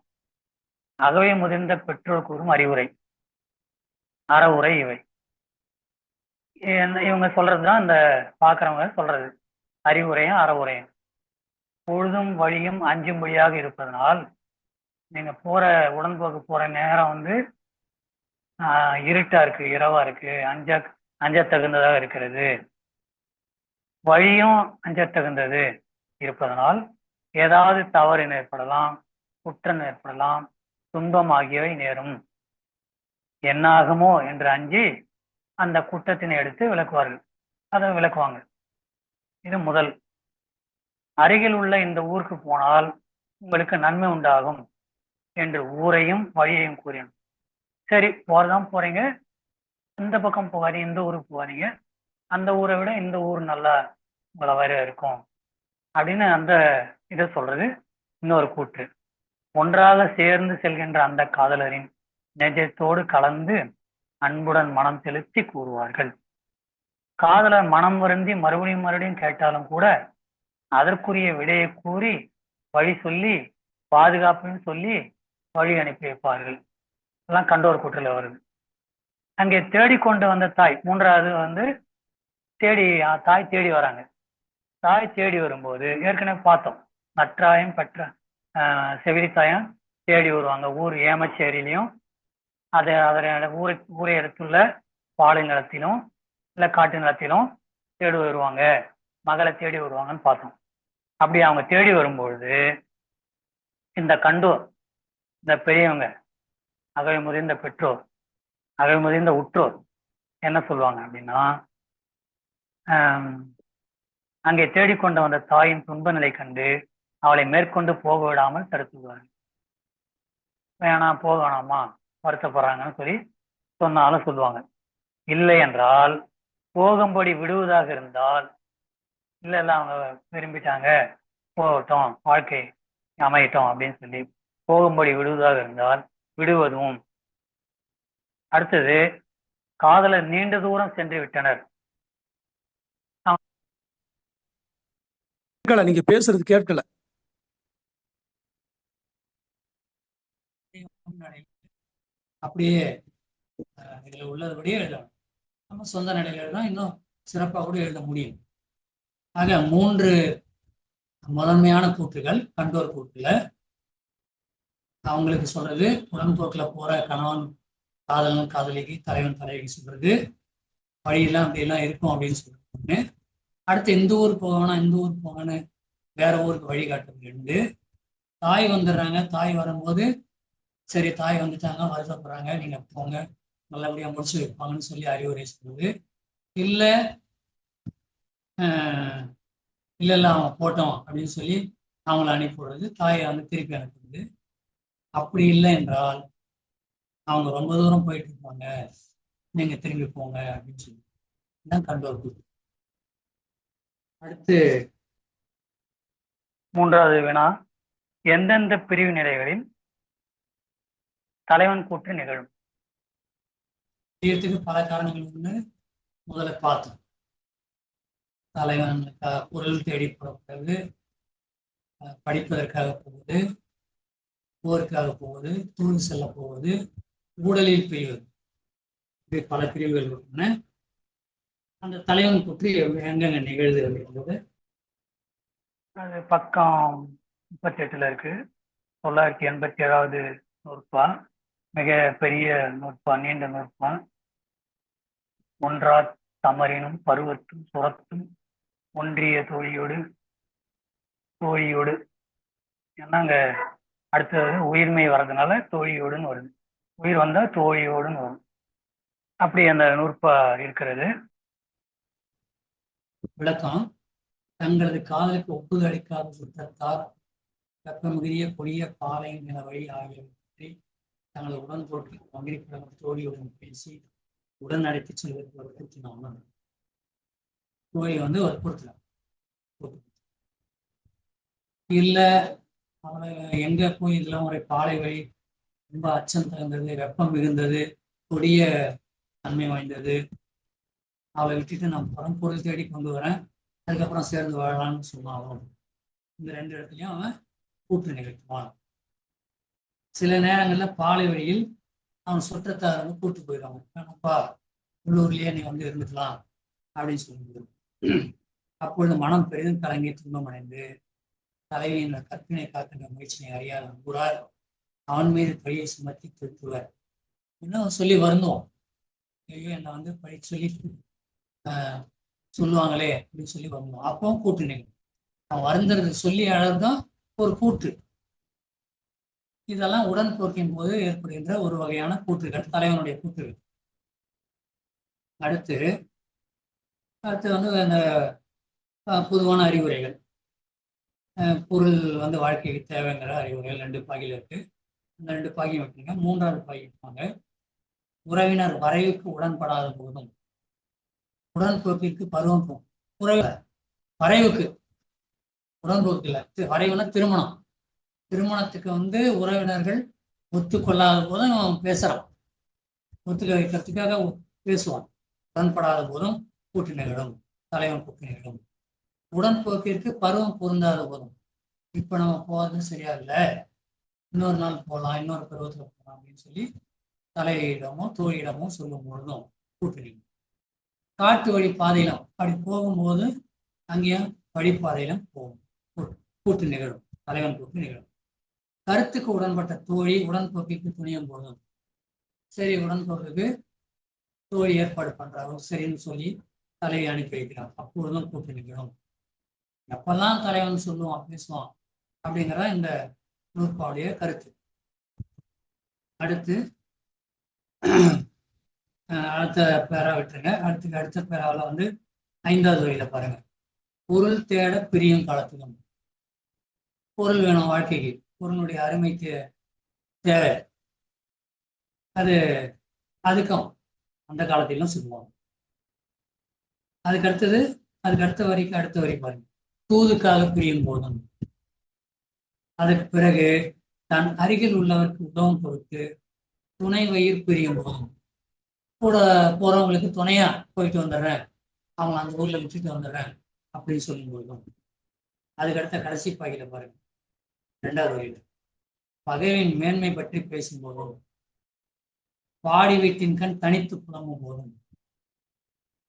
அகவை முதிர்ந்த பெற்றோர் கூறும் அறிவுரை, அறவுரை இவை. இவங்க சொல்றதுதான் இந்த பார்க்கிறவங்க சொல்றது அறிவுரையும் அறவுரையும். பொழுதும் வழியும் அஞ்சும் வழியாக இருப்பதனால் நீங்க போற உடன்போக்கு போற நேரம் இருட்டா இருக்கு, இரவா இருக்கு, அஞ்ச தகுந்ததாக இருக்கிறது. வழியும் அஞ்ச தகுந்தது இருப்பதனால் ஏதாவது தவறு ஏற்படலாம், குற்றம் ஏற்படலாம், துன்பம் ஆகியவை நேரும். என்னாகுமோ என்று அஞ்சி அந்த குற்றத்தினை எடுத்து விளக்குவார்கள். அதை விளக்குவாங்க. இது முதல். அருகில் உள்ள இந்த ஊருக்கு போனால் உங்களுக்கு நன்மை உண்டாகும் என்று ஊரையும் வழியையும் கூறினோம். சரி, போறதான் போறீங்க, இந்த பக்கம் போகாதீங்க, இந்த ஊருக்கு போகாதீங்க, அந்த ஊரை விட இந்த ஊர் நல்லா உங்களை வர இருக்கும் அப்படின்னு அந்த இதை சொல்றது இன்னொரு கூற்று. ஒன்றாக சேர்ந்து செல்கின்ற அந்த காதலரின் நெஜத்தோடு கலந்து அன்புடன் மனம் செலுத்தி கூறுவார்கள். காதலர் மனம் வருந்தி மறுபடியும் மறுபடியும் கேட்டாலும் கூட அதற்குரிய விடையை கூறி வழி சொல்லி பாதுகாப்புன்னு சொல்லி வழி அனுப்பி வைப்பார்கள். எல்லாம் கண்டோர் கூற்றில் வருது. அங்கே தேடிக்கொண்டு வந்த தாய், 3வது தாய் தேடி வராங்க. தாய் தேடி வரும்போது ஏற்கனவே பார்த்தோம், நற்றாயம் பெற்ற செவிலித்தாயம் தேடி வருவாங்க. ஊர் ஏமச்சேரியிலையும் அதோட ஊரை இடத்துள்ள பாலை நிலத்திலும் இல்லை காட்டு நிலத்திலும் தேடி வருவாங்க, மகளை தேடி வருவாங்கன்னு பார்த்தோம். அப்படி அவங்க தேடி வரும்பொழுது இந்த கண்டோர், இந்த பெரியவங்க, அகவை முதிர்ந்த பெற்றோர், அகவை முதிர்ந்த உற்றோர் என்ன சொல்லுவாங்க அப்படின்னா, அங்கே தேடிக்கொண்டு வந்த தாயின் துன்ப நிலை கண்டு அவளை மேற்கொண்டு போக விடாமல் தடுத்துவார்கள். வேணாம், போக வேணாமா, வருத்தப்படுறாங்கன்னு சொல்லி சொன்னாலும் சொல்லுவாங்க. இல்லை என்றால் போகும்படி விடுவதாக இருந்தால், இல்லை அவங்க விரும்பிட்டாங்க, போகட்டும், வாழ்க்கை அமையட்டும் அப்படின்னு சொல்லி போகும்படி விடுவதாக இருந்தால் விடுவதும். அடுத்தது, காதலர் நீண்ட தூரம் சென்று விட்டனர், நீங்க பேசுறது கேட்கல. அப்படியே இதுல உள்ளதுபடியே எழுதணும். நம்ம சொந்த நடையில எழுதா இன்னும் சிறப்பாக கூட எழுத முடியும். ஆக 3 முதன்மையான கூற்றுகள் கண்டோர் கூற்றுல. அவங்களுக்கு சொல்றது உடன்போக்குல போற கணவன் காதலன் காதலிக்கு, தலைவன் தலைவிக்கு சொல்றது, வழியெல்லாம் அப்படியெல்லாம் இருக்கும் அப்படின்னு சொல்லிட்டு, அடுத்து எந்த ஊர் போகணும் எந்த ஊர் போகணும்னு வேற ஊருக்கு வழிகாட்டுறது 2. தாய் வந்துடுறாங்க, தாய் வரும்போது சரி தாய் வந்துட்டாங்க வருத்தப்படுறாங்க நீங்க போங்க நல்லபடியா முடிச்சு வைப்பாங்கன்னு சொல்லி அறிவுரை சொல்றது. இல்லை இல்ல அவன் போட்டோம் அப்படின்னு சொல்லி அவங்கள அனுப்பி விடுறது, தாயை வந்து திருப்பி அனுப்புறது. அப்படி இல்லை என்றால் அவங்க ரொம்ப தூரம் போயிட்டு இருப்பாங்க, நீங்க திரும்பி போங்க அப்படின்னு சொல்லி தான் கண்டோர் கூற்று. அடுத்து 3வது வினா, எந்தெந்த பிரிவு நிலைகளில் தலைவன் கூற்று நிகழும்? செய்யறதுக்கு பல காரணங்கள் ஒண்ணு முதல்ல பார்த்தோம். தலைவன் பொருள் தேடி புறப்படுறது, படிப்பதற்காக போவது, போருக்காக போவது, தூது செல்ல போவது, ஊடலில் பெய்வது, இப்படி பல பிரிவுகள் இருக்கின்றன. அந்த தலைவன் பற்றி எங்கெங்க நிகழ்வு அப்படின்றது அது பக்கம் 38 இருக்கு. 987வது நூற்பா, மிக பெரிய நூற்பா, நீண்ட நூற்பா. ஒன்றா தமரினும் பருவத்தும் சுரத்தும் ஒன்றிய தோழியோடு ஏன்னா அங்க அடுத்தது உயிர்மை வர்றதுனால தோழியோடுன்னு வருது, உயிர் வந்தா தோழியோடுன்னு வரும். அப்படி அந்த நூற்பா இருக்கிறது. விளக்கம், தங்களது காதலுக்கு ஒப்புதல் அளிக்காத சுற்றத்தார் வெப்பமிகிறிய கொடிய பாலை நில வழி ஆகியவற்றை தங்களது உடன்பொருட்கள் பங்கிரிப்படம் தோழியுடன் பேசி உடன் அழைத்து செல்வதற்கு வற்புறுத்தினாங்க. தோழி வந்து வற்புறுத்தலாம். இல்ல அவனை எங்க போய் இதெல்லாம் ஒரு பாலை வழி ரொம்ப அச்சம் தகுந்தது, வெப்பம் மிகுந்தது, கொடிய தன்மை வாய்ந்தது, அவளை விட்டுட்டு நான் பொருள் தேடி கொண்டு வரேன், அதுக்கப்புறம் சேர்ந்து வாழலாம்னு சொன்னாலும் இந்த 2 இடத்துலையும் அவன் கூற்று நிகழ்த்துவான். சில நேரங்கள்ல பாலை வழியில் அவன் சுற்றத்தார் வந்து கூட்டு போயிடுவாங்க, வேணப்பா உள்ளூர்லயே நீ வந்து இருந்துக்கலாம் அப்படின்னு சொல்லும்போது அப்பொழுது மனம் பெரிதும் கலங்கி துன்பம் அடைந்து தலைவியின் கற்பினை காக்கின்ற முயற்சியை அறியாத நம்புறார் அவன் மீது பழியை சுமத்தி திருத்துவர். இன்னும் சொல்லி வருந்தோம், ஐயோ என்னை வந்து பழி சொல்லி சொல்லுவாங்களே அப்படின்னு சொல்லி வருந்தோம். அப்பவும் கூட்டு நிகழும். அவன் வருந்துறது சொல்லி அழகுதான் ஒரு கூற்று. இதெல்லாம் உடன்போக்கின் போது ஏற்படுகின்ற ஒரு வகையான கூற்றுகள், தலைவனுடைய கூற்றுகள். அடுத்து வந்து அந்த பொதுவான அறிவுரைகள், பொருள் வந்து வாழ்க்கைக்கு தேவைங்கிற அறிவுரைகள் 2 பாகில் இருக்கு. அந்த 2 பாகியும் வைப்பீங்க. 3வது பாகி வைப்பாங்க, உறவினர் வரைவுக்கு உடன்படாத போதும் உடன்போக்கிற்கு பருவம் போகும். வரைவுக்கு உடன்போக்கு இல்லை, வரைவுனா திருமணம். திருமணத்துக்கு வந்து உறவினர்கள் ஒத்துக்கொள்ளாத போதும் அவன் பேசுறான், ஒத்துக்க வைக்கிறதுக்காக பேசுவான். உடன்படாத போதும் கூட்டு நிகழும், தலைவன் கூட்டு நிகழும். உடன்போக்கிற்கு பருவம் பொருந்தாத போதும், இப்ப நம்ம போறது சரியா இல்லை, இன்னொரு நாள் போகலாம், இன்னொரு பருவத்துல போகலாம் அப்படின்னு சொல்லி தலையிடமோ தோழியிடமோ சொல்லும் பொழுதும் கூட்டு நிகழும். காட்டு வழி பாதையிலும் அப்படி போகும்போது அங்கேயும் வழிபாதையிலும் போகும், கூட்டு நிகழும், தலைவன் கூட்டு நிகழும். கருத்துக்கு உடன்பட்ட தோழி உடன்போக்கிற்கு துணியும் போதும், சரி உடன்போக்கு தோழி ஏற்பாடு பண்றாரோ சரின்னு சொல்லி தலையை அனுப்பி வைக்கிறான், அப்பொழுதும் கூட்டு நிகழும். எப்பெல்லாம் தலைவன் சொல்லுவான் பேசுவான் அப்படிங்கிற இந்த நூற்பாவுடைய கருத்து. அடுத்து அடுத்த பேரா விட்டுருங்க. அடுத்த பேராவில் வந்து 5வது வரியில பாருங்க, பொருள் தேட பிரியும் காலத்திலும். பொருள் வேணும் வாழ்க்கைக்கு, பொருளுடைய அருமைக்கு தேவை, அது அதுக்கும் அந்த காலத்திலும் சொல்லுவாங்க. அதுக்கு அடுத்த வரிக்கு அடுத்த வரி பாருங்க, தூதுக்காக பிரியும் போதும். அதுக்கு பிறகு தன் அருகில் உள்ளவருக்கு உதவும் பொறுத்து துணை வயிறு பிரியும் போதும், கூட போறவங்களுக்கு துணையா போயிட்டு வந்துடுறேன், அவங்க அந்த ஊர்ல விட்டுட்டு வந்துடுறேன் அப்படின்னு சொல்லும் போதும். அதுக்கடுத்த கடைசி பாகில பாருங்க, 2வது வரியில பகைவின் மேன்மை பற்றி பேசும்போதும் பாடி வீட்டின் கண் தனித்து புலம்பும் போதும்,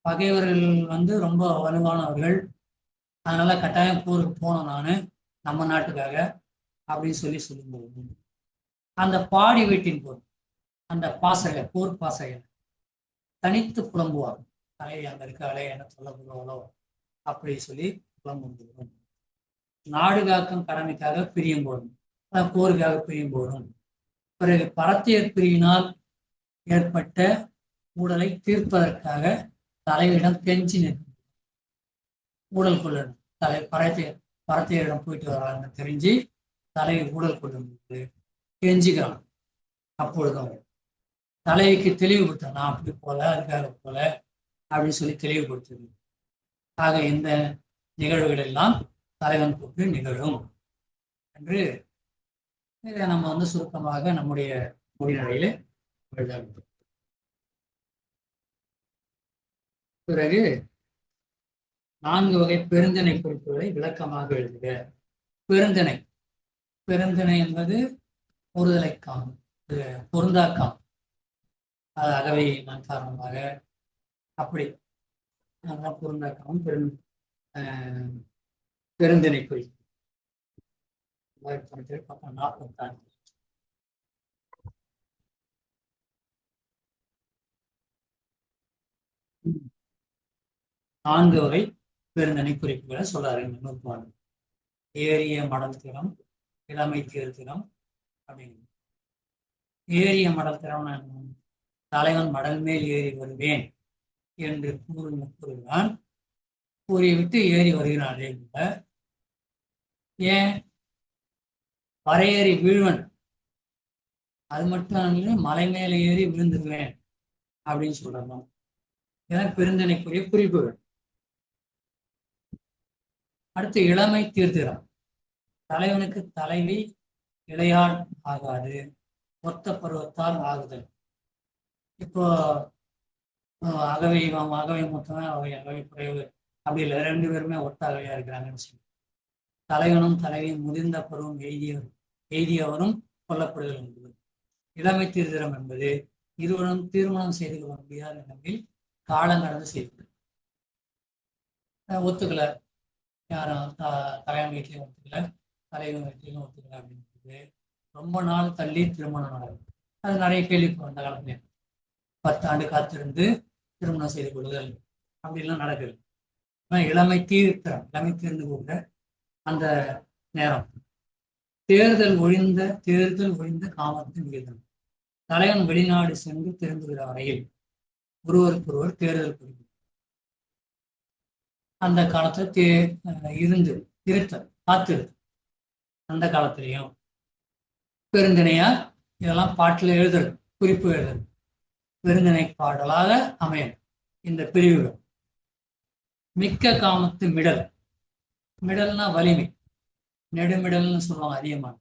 பகைவர்கள் ரொம்ப வலுவானவர்கள், அதனால கட்டாயம் போருக்கு போனோம் நானு நம்ம நாட்டுக்காக அப்படின்னு சொல்லும்போது, அந்த பாடி வீட்டின் போது அந்த பாசைகள் போர் பாசைகள் தனித்து புலம்புவார். தலைவி அங்க இருக்காளே என்ன சொல்ல போடுவாளோ அப்படி சொல்லி புலம்பும் போதும், நாடு காக்கும் கடமைக்காக பிரியும் போதும், போருக்காக பிரியும் போதும், பிறகு பரத்தியர் பிரிவினால் ஏற்பட்ட ஊழலை தீர்ப்பதற்காக தலைவரிடம் கெஞ்சி நிற்கும். ஊழல் கொள்ளணும் பரத்தியரிடம் போயிட்டு வரான்னு தெரிஞ்சு தலைவி ஊழல் கொள்ளும் போது கெஞ்சிக்கிறான். அப்பொழுதும் தலைவிக்கு தெளிவுபடுத்த, நான் அப்படி போல அதுக்காக போல அப்படின்னு சொல்லி தெளிவுபடுத்துது. ஆக இந்த நிகழ்வுகள் எல்லாம் தலைவன் போக்கு நிகழும் என்று நம்ம சுருக்கமாக நம்முடைய மொழிநடையில எழுத வேண்டும். பிறகு 4 வகை பெருந்திணை குறிப்புகளை விளக்கமாக எழுதுக. பெருந்திணை பெருந்திணை என்பது ஒருதலைக்காம், பொருந்தாக்காம், அது அகவை நான் காரணமாக அப்படி பொருந்தாக்காம் பெருந்திணை குறிப்பு. 44 4 வகை பெருந்திணை குறிப்புகளை சொல்றாரு இந்த நூற்பாடு. ஏறிய மடல் திறம், இளமை தேர்திறம் அப்படின்னு. ஏறிய மடல் திறம், தலைவன் மடல் மேல் ஏறி வருவேன் என்று கூறுகிறான். கூறிவிட்டு ஏறி வருகிறானே கூட, ஏன் வரையேறி வீழ்வன், அது மட்டும் மலை மேல ஏறி விழுந்துருவேன் அப்படின்னு சொல்லணும். இதெல்லாம் பெருந்திணைக்குரிய குறிப்புகள். அடுத்து இளமை தீர்த்திரம். தலைவனுக்கு தலைவி இளையாள் ஆகாது, ஒத்த பருவத்தால் ஆகுதல். இப்போ அகவை மொத்தமே அகவை குறைவு அப்படி இல்லை, 2 பேருமே ஒத்த அகவையா இருக்கிறாங்கன்னு சொல்லி தலைவனும் தலைவியும் முதிர்ந்த பருவம் எய்தியவரும் கொல்லப்படுதல் என்பது. இளமை தீர்த்திரம் என்பது இருவரும் தீர்மானம் செய்து கொள்ள முடியாத நிலையில் காலம் கடந்து செய்வது. ஒத்துக்கல, யாரும் தலைவன் வீட்லையும் ஒத்துக்கல, தலைவன் வீட்லையும் ஒத்துக்கல அப்படின்றது ரொம்ப நாள் தள்ளி திருமணம் நடக்கும். அது நிறைய கேள்விப்படும் அந்த காலத்துல. 10 ஆண்டு காத்திருந்து திருமணம் செய்து கொள்ளுதல் அப்படின்லாம் நடக்குது. இளமை தீர்ந்து கொண்ட அந்த நேரம் தேர்தல் ஒழிந்த காமத்தின் விகிதம். தலைவன் வெளிநாடு சென்று திரும்புகிற வரையில் ஒருவருக்கொருவர் தேர்தல் குறிப்பு. அந்த காலத்துல காத்திருத்தல் அந்த காலத்திலையும் பெருந்திணையா இதெல்லாம் பாட்டுல எழுதுறது, குறிப்பு எழுதுறது, பெருந்திணை பாடலாக அமையும் இந்த பிரிவுகள். மிக்க காமத்து மிடல்னா வலிமை, நெடுமிடல்னு சொல்லுவாங்க அதிகமான,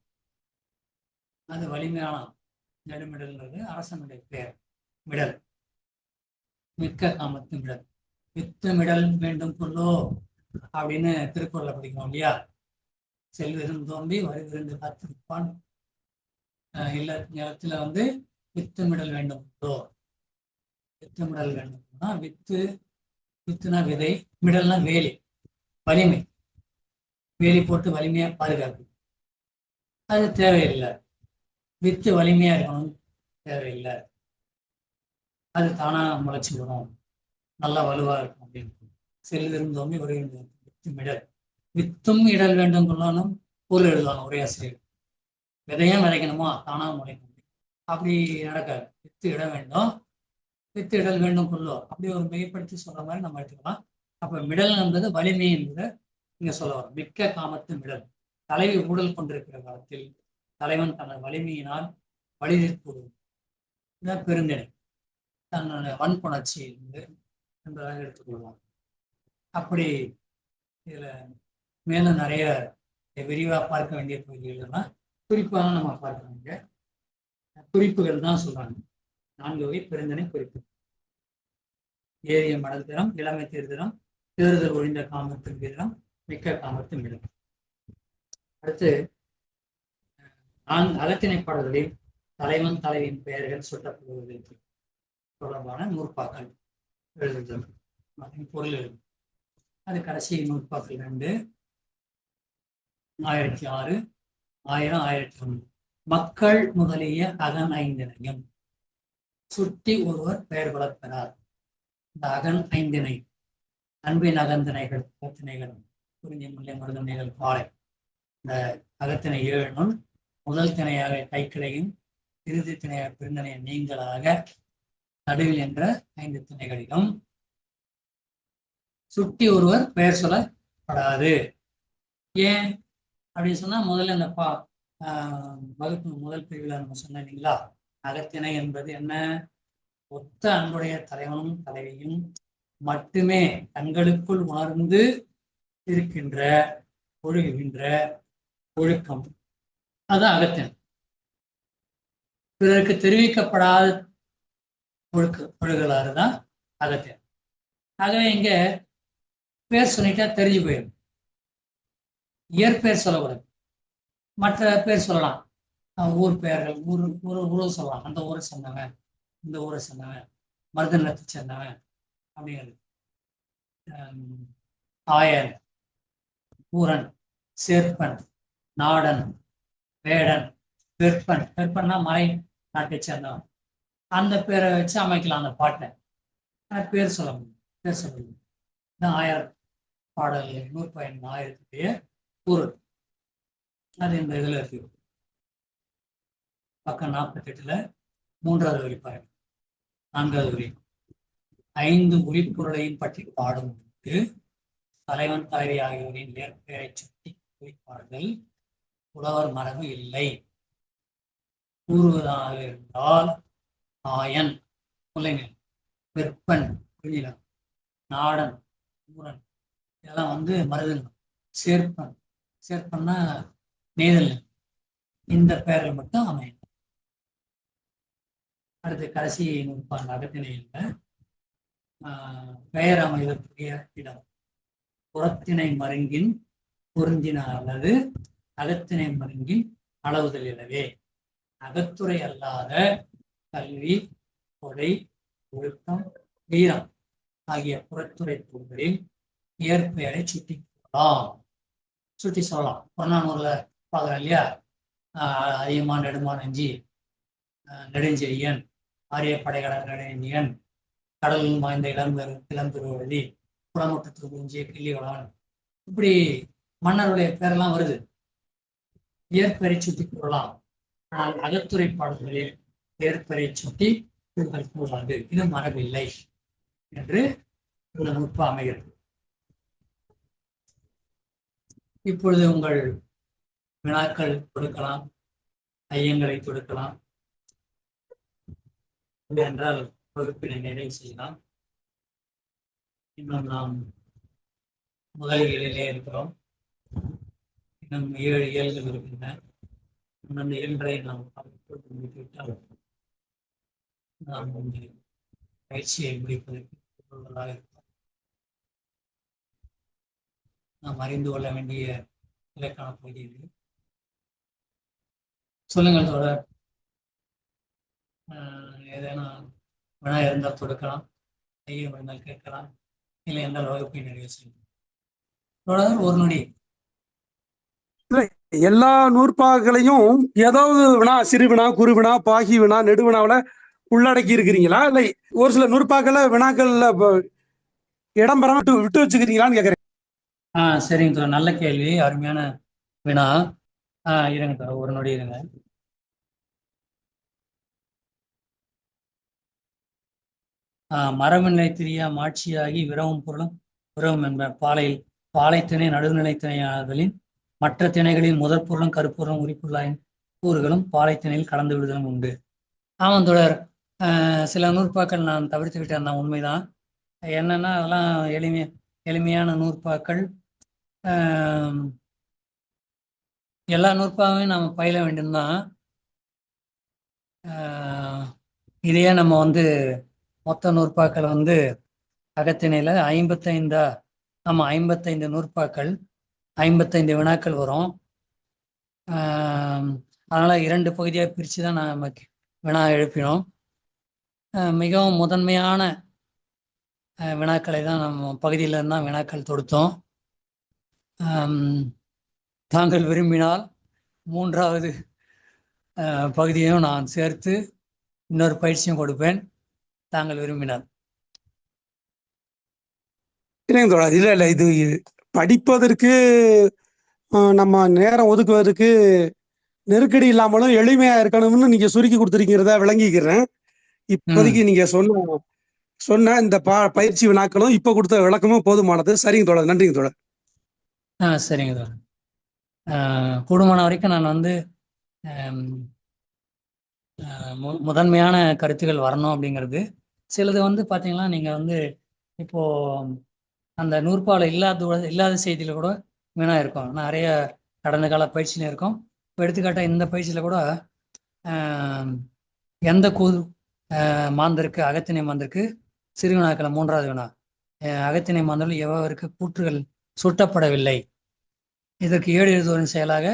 அது வலிமையான நெடுமிடல்ன்றது அரசனுடைய பெயர். மிடல், மிக்க காமத்து மிடல். வித்து மிடல் வேண்டும் கொள்ளோ அப்படின்னு திருக்குறளை படிக்கணும் இல்லையா? செல்விரும் தோம்பி வருவிருந்து காத்திருப்பான், இல்ல நிலத்துல வித்து மிடல் வேண்டும் கொள்ளோ. வித்து மிடல் வேண்டும்னா வித்துனா விதை, மிடல்னா வேலி, வலிமை, வேலி போட்டு வலிமையா பாதுகாப்பு. அது தேவையில்லை. வித்து வலிமையா இருக்கணும் தேவையில்லை, அது தானா முளைச்சி வரும், நல்லா வலுவா இருக்கும் அப்படின்னு. செல்விருந்தோம்பி வருகின்ற வித்து மிடல். வித்தும் இடல் வேண்டும் கொள்ளணும் பொருள் எழுதலாம் ஒரே ஆசிரியர். விதையும் விதைக்கணுமா தானா முளைக்கும் அப்படி நடக்காது. வித்து இட வேண்டும், வித்து இடல் வேண்டும் கொள்ளோ அப்படி ஒரு மெய்ப்படுத்தி சொல்ற மாதிரி நம்ம எடுத்துக்கலாம். அப்ப மிடல் என்பது வலிமை என்பதை இங்க சொல்ல வரும். மிக்க காமத்து மிடல். தலைவி ஊழல் கொண்டிருக்கிற காலத்தில் தலைவன் தனது வலிமையினால் வலிதிற்புறும். இதான் பெருந்திணை, தன்னுடைய வன்புணர்ச்சி என்பதாக எடுத்துக்கொள்வான். அப்படி இதுல மேலும் நிறைய விரிவா பார்க்க வேண்டிய பகுதிகள்லாம் குறிப்பாக நம்ம பார்க்க வேண்டிய குறிப்புகள் தான் சொல்றாங்க. 4 வகை பெருந்திணை குறிப்பு. ஏறிய மடல் திறம், இளமை தீர்திறம், தேர்தல் ஒழிந்த காமத்தின் விதம், மிக்க காமத்தின் விதம். அடுத்து அகத்திணை பாடல்களில் தலைவன் தலைவியின் பெயர்கள் சுட்டப்படுவது தொடர்பான நூற்பாக்கள் எழுதுதல் மற்றும் பொருள் எழுதும். அது கடைசி நூற்பாக்கள் 2 1006 1000 1001 மக்கள் முதலிய அகன் ஐந்தினையும் சுட்டி ஒருவர் பெயர் வளர்ப்பெறார். இந்த அகன் ஐந்தினை அன்பின் அகந்தினைகள் அகத்திணைகள் குறிஞ்சி முல்லை மருதனைகள் பாலை இந்த அகத்திணை 7 முதல் திணையாக கைக்கிளையும் இறுதி திணையாக பெருந்தனைய நீங்களாக நடுவில் என்ற 5 திணைகளிலும் சுட்டி ஒருவர் பெயர் சொல்லப்படாது. ஏன் அப்படின்னு சொன்னா முதல்ல இந்த வகுப்பு முதல் பிரிவில் நம்ம சொன்னோம் இல்லைங்களா, அகத்திணை என்பது என்ன? ஒத்த அன்புடைய தலைவனும் தலைவியும் மட்டுமே தங்களுக்குள் உணர்ந்து இருக்கின்ற ஒழுகுகின்ற ஒழுக்கம், அதுதான் அகத்திணை. பிறருக்கு தெரிவிக்கப்படாத ஒழுகலாறு தான் அகத்திணை. ஆகவே இங்க பேர் சொல்லிட்டா தெரிஞ்சு போயிடும். இயற்பெயர் சொல்லக்கூடாது, மற்ற பேர் சொல்லலாம். ஊர் பெயர்கள் ஊரை சொல்லலாம். அந்த ஊரை சேர்ந்தவன், இந்த ஊரை சேர்ந்தவன், மருத நிலத்தை சேர்ந்தவன் அப்படிங்கிறது. ஆயன், பூரன், சேர்ப்பன், நாடன், வேடன், வெப்பன். வெப்பன்னா மலை நாட்டை சேர்ந்தவன். அந்த பேரை வச்சு அமைக்கலாம் அந்த பாட்டை. பேர் சொல்ல முடியும், பேர் சொல்ல முடியும். ஆயிரம் பாடல் 110,000 பொருள் அது இந்த இதுல இருக்கு. பக்கம் 48 3வது வரி பாருங்க. 4வது வரி 5 உரிப்பொருளையும் பற்றி பாடும் தலைவன் தலைவி ஆகியோரின் இயற்பெயரை சுட்டி குறிப்பாடுதல் புலவர் மரபு இல்லை. கூறுவதாக இருந்தால் ஆயன் முல்லைநிலம், வெப்பன் குறிஞ்சிலம், நாடன் ஊரன் இதெல்லாம் மருதநிலம், சேர்ப்பன் சேர்ப்பன்னா நெய்தல், இந்த பெயர்கள் மட்டும் அமையும். அடுத்து கடைசி நூற்பான் அகத்திணையில் பெயர் அமைவதற்குரிய இடம் புறத்திணை மருங்கின் பொருந்தின அல்லது அகத்திணை மருங்கின் அளவுதல் எனவே அகத்துறை அல்லாத கல்வி, கொடை, ஒழுக்கம், வீரம் ஆகிய புறத்துறை பொருள்களில் இயற்பெயரை சுட்டி சொல்லலாம். புறநானூர்ல பார்க்குறோம் இல்லையா, அதிகமான நெடுமான் அஞ்சி, நெடுஞ்செழியன், ஆரிய படைகளர் நெடுஞ்செழியன், கடலில் வாய்ந்த இளம்பெருவழி, புறமுட்டத்து குறிஞ்சிய கிள்ளிவளான், இப்படி மன்னருடைய பேரெல்லாம் வருது. இயற்பெயரை சுட்டி கூறலாம். ஆனால் அகத்துறை பாடல்களில் இயற்பெயரை சுட்டி கூடாது, இது மரபில்லை என்று இந்த நுட்ப அமைகிறது. இப்பொழுது உங்கள் வினாக்கள் கொடுக்கலாம், ஐயங்களை கொடுக்கலாம், என்றால் வகுப்பினை நிறைவு செய்யலாம். இன்னும் நாம் முதலிலே இருக்கிறோம். இன்னும் 7 இயல்கள் இருக்கின்றன. அந்த 7 நாம் முடித்துவிட்டால் நாம் பயிற்சியை முடிப்பதற்கு இருக்கும். நாம் அறிந்து கொள்ள வேண்டிய இலக்கண பகுதியில் சொல்லுங்கள் தொடர். ஏதேனும் வினா இருந்தால் தொடுக்கலாம், ஐயம் இருந்தால் கேட்கலாம், இல்லை என்றால் வகுப்பை நிறைவு செய்யலாம். தொடர் ஒரு நொடி. எல்லா நூற்பாக்களையும் ஏதாவது வினா, சிறு வினா, குறு வினா, பாகி வினா, நெடுவினாவில் உள்ளடக்கி இருக்கிறீங்களா? இல்லை ஒரு சில நூற்பாக்களை வினாக்கள்ல இடம் பெறாம விட்டு வச்சுக்கிறீங்களான்னு கேட்குறேன். சரிங்க சார், நல்ல கேள்வி, அருமையான வினா. இருங்க சார், ஒரு நொடி இருங்க. மரபுநிலை திரியா மாட்சியாகி விரவும் பொருளும் விரவும் என்ப பாலைத்திணை நடுநிலை திணையாதலின் மற்ற திணைகளில் முதற் பொருளும் கருப்பொருளும் உரிப்புள்ளாயின் கூறுகளும் பாலைத்திணையில் கலந்து விடுதலும் உண்டு. ஆமாம் தொடர், சில நூற்பாக்கள் நான் தவிர்த்து விட்டேன் தான், உண்மைதான். என்னன்னா அதெல்லாம் எளிமையான நூற்பாக்கள். எல்லா நூற்பாவையும் நம்ம பயில வேண்டியதுதான். இதையே நம்ம மொத்த நூற்பாக்கள் அகத்திணையில 55 நூற்பாக்கள், 55 வினாக்கள் வரும். அதனால 2 பகுதியாக பிரித்து தான் நம்ம வினா எழுப்பினோம். மிகவும் முதன்மையான வினாக்களை தான் நம்ம பகுதியில் இருந்தால் வினாக்கள் தொடுத்தோம். தாங்கள் விரும்பினால் 3வது பகுதியையும் நான் சேர்த்து இன்னொரு பயிற்சியும் கொடுப்பேன், தாங்கள் விரும்பினால். இல்லைங்க தோழர், இல்லை இல்லை, இது படிப்பதற்கு நம்ம நேரம் ஒதுக்குவதற்கு நெருக்கடி இல்லாமலும் எளிமையா இருக்கணும்னு நீங்க சுருக்கி கொடுத்துருக்கிறத விளங்கிக்கிறேன். இப்போதைக்கு நீங்க சொன்ன இந்த பயிற்சி வினாக்களும் இப்ப கொடுத்த விளக்கமும் போதுமானது. சரிங்க தோழர், நன்றிங்க தோழர். சரிங்க தோழர். கூடுமான வரைக்கும் நான் வந்து முதன்மையான கருத்துக்கள் வரணும் அப்படிங்கிறது. சிலது வந்து பார்த்தீங்கன்னா நீங்கள் வந்து இப்போ அந்த நூற்பால இல்லாத செய்தியில கூட வீணா இருக்கும். நிறைய கடந்த கால பயிற்சியில இருக்கும். இப்போ எடுத்துக்காட்டாக இந்த பயிற்சியில் கூட எந்த மாந்தருக்கு அகத்திணை மாந்தருக்கு சிறு வினாக்கள் 3வது வினா, அகத்திணை மாந்தரில் எவருக்கு கூற்றுகள் சுட்டப்படவில்லை, இதற்கு 7 எழுதுவதன் செயலாக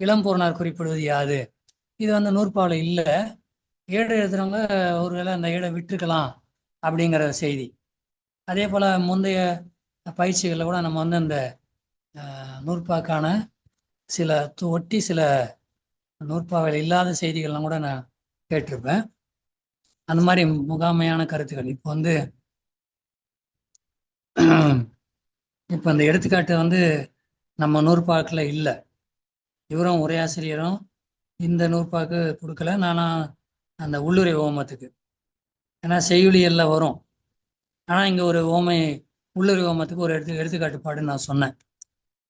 இளம்பொருளார் குறிப்பிடுவது யாது? இது வந்து நூற்பாவில் இல்லை. 7 எழுதுறவங்க ஒருவேளை அந்த 7 விட்டுருக்கலாம் அப்படிங்கிற செய்தி. அதே போல் முந்தைய பயிற்சிகளில் கூட நம்ம வந்து அந்த நூற்பாக்கான சில நூற்பாவில் இல்லாத செய்திகள்லாம் கூட நான் கேட்டிருப்பேன். அந்த மாதிரி முகாமையான கருத்துக்கள் இப்போ வந்து இப்போ அந்த எடுத்துக்காட்டு வந்து நம்ம நூற்பாக்கில் இல்லை. இவரும் உரையாசிரியரும் இந்த நூற்பாக்கு கொடுக்கல. நானும் அந்த உள்ளுரை ஓமத்துக்கு, ஏன்னா செய்யுளியல்ல வரும். ஆனால் இங்கே ஒரு ஓமை உள்ளுரை ஓமத்துக்கு ஒரு எடுத்துக்காட்டு பாடுன்னு நான் சொன்னேன்.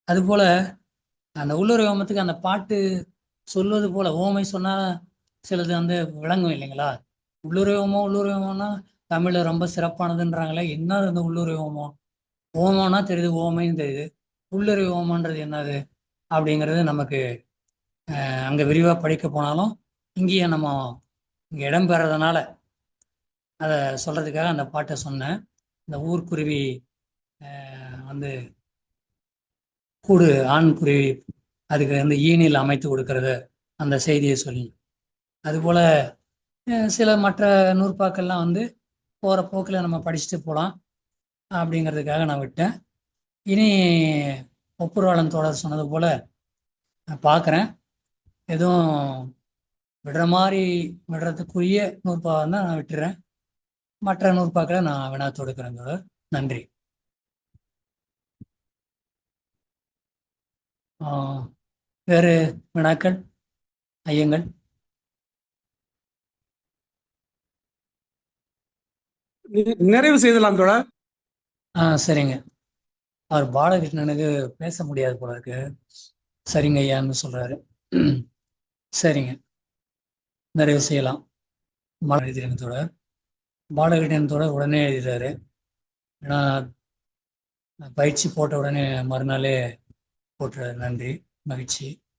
அதுபோல் அந்த உள்ளுரை ஓமத்துக்கு அந்த பாட்டு சொல்வது போல ஓமை சொன்னால் சிலது வந்து விளங்கும் இல்லைங்களா? உள்ளுரை ஓமம்னா தமிழில் ரொம்ப சிறப்பானதுன்றாங்களே. என்ன அந்த உள்ளுரை ஓமம்? ஓமம்னா தெரியுது, ஓமைன்னு தெரியுது. உள்ளுரை ஓமன்றது என்னது அப்படிங்கிறது நமக்கு அங்கே விரிவாக படிக்க போனாலும் இங்கேயே நம்ம இங்கே இடம் பெறதுனால அதை சொல்கிறதுக்காக அந்த பாட்டை சொன்னேன். இந்த ஊர்க்குருவி வந்து கூடு ஆண் குருவி அதுக்கு வந்து ஈனில் அமைத்து கொடுக்கறது, அந்த செய்தியை சொல்லி. அதுபோல் சில மற்ற நூற்பாக்கள்லாம் வந்து போகிற போக்கில் நம்ம படிச்சுட்டு போகலாம் அப்படிங்கிறதுக்காக நான் விட்டேன். இனி ஒப்புரவாளன் தோழர் சொன்னது போல் நான் பார்க்குறேன். எதுவும் விடுறதுக்குரிய நூற்பாக இருந்தால் நான் விட்டுறேன். மற்ற நூற்பாக்களை நான் வினா தொடுக்கிறேன் தோழர். நன்றி. வேறு வினாக்கள், ஐயங்கள்? நிறைவு செய்தலாம் தோழர். சரிங்க. அவர் பாலகிருஷ்ணனுக்கு பேச முடியாது போல இருக்கு. சரிங்க ஐயான்னு சொல்றாரு. சரிங்க, நிறைவு செய்யலாம். எழுதினத்தோட பாலகிருஷ்ணனத்தோட உடனே எழுதிறாரு. ஏன்னா பயிற்சி போட்ட உடனே மறுநாளே போட்டுறாரு. நன்றி, மகிழ்ச்சி.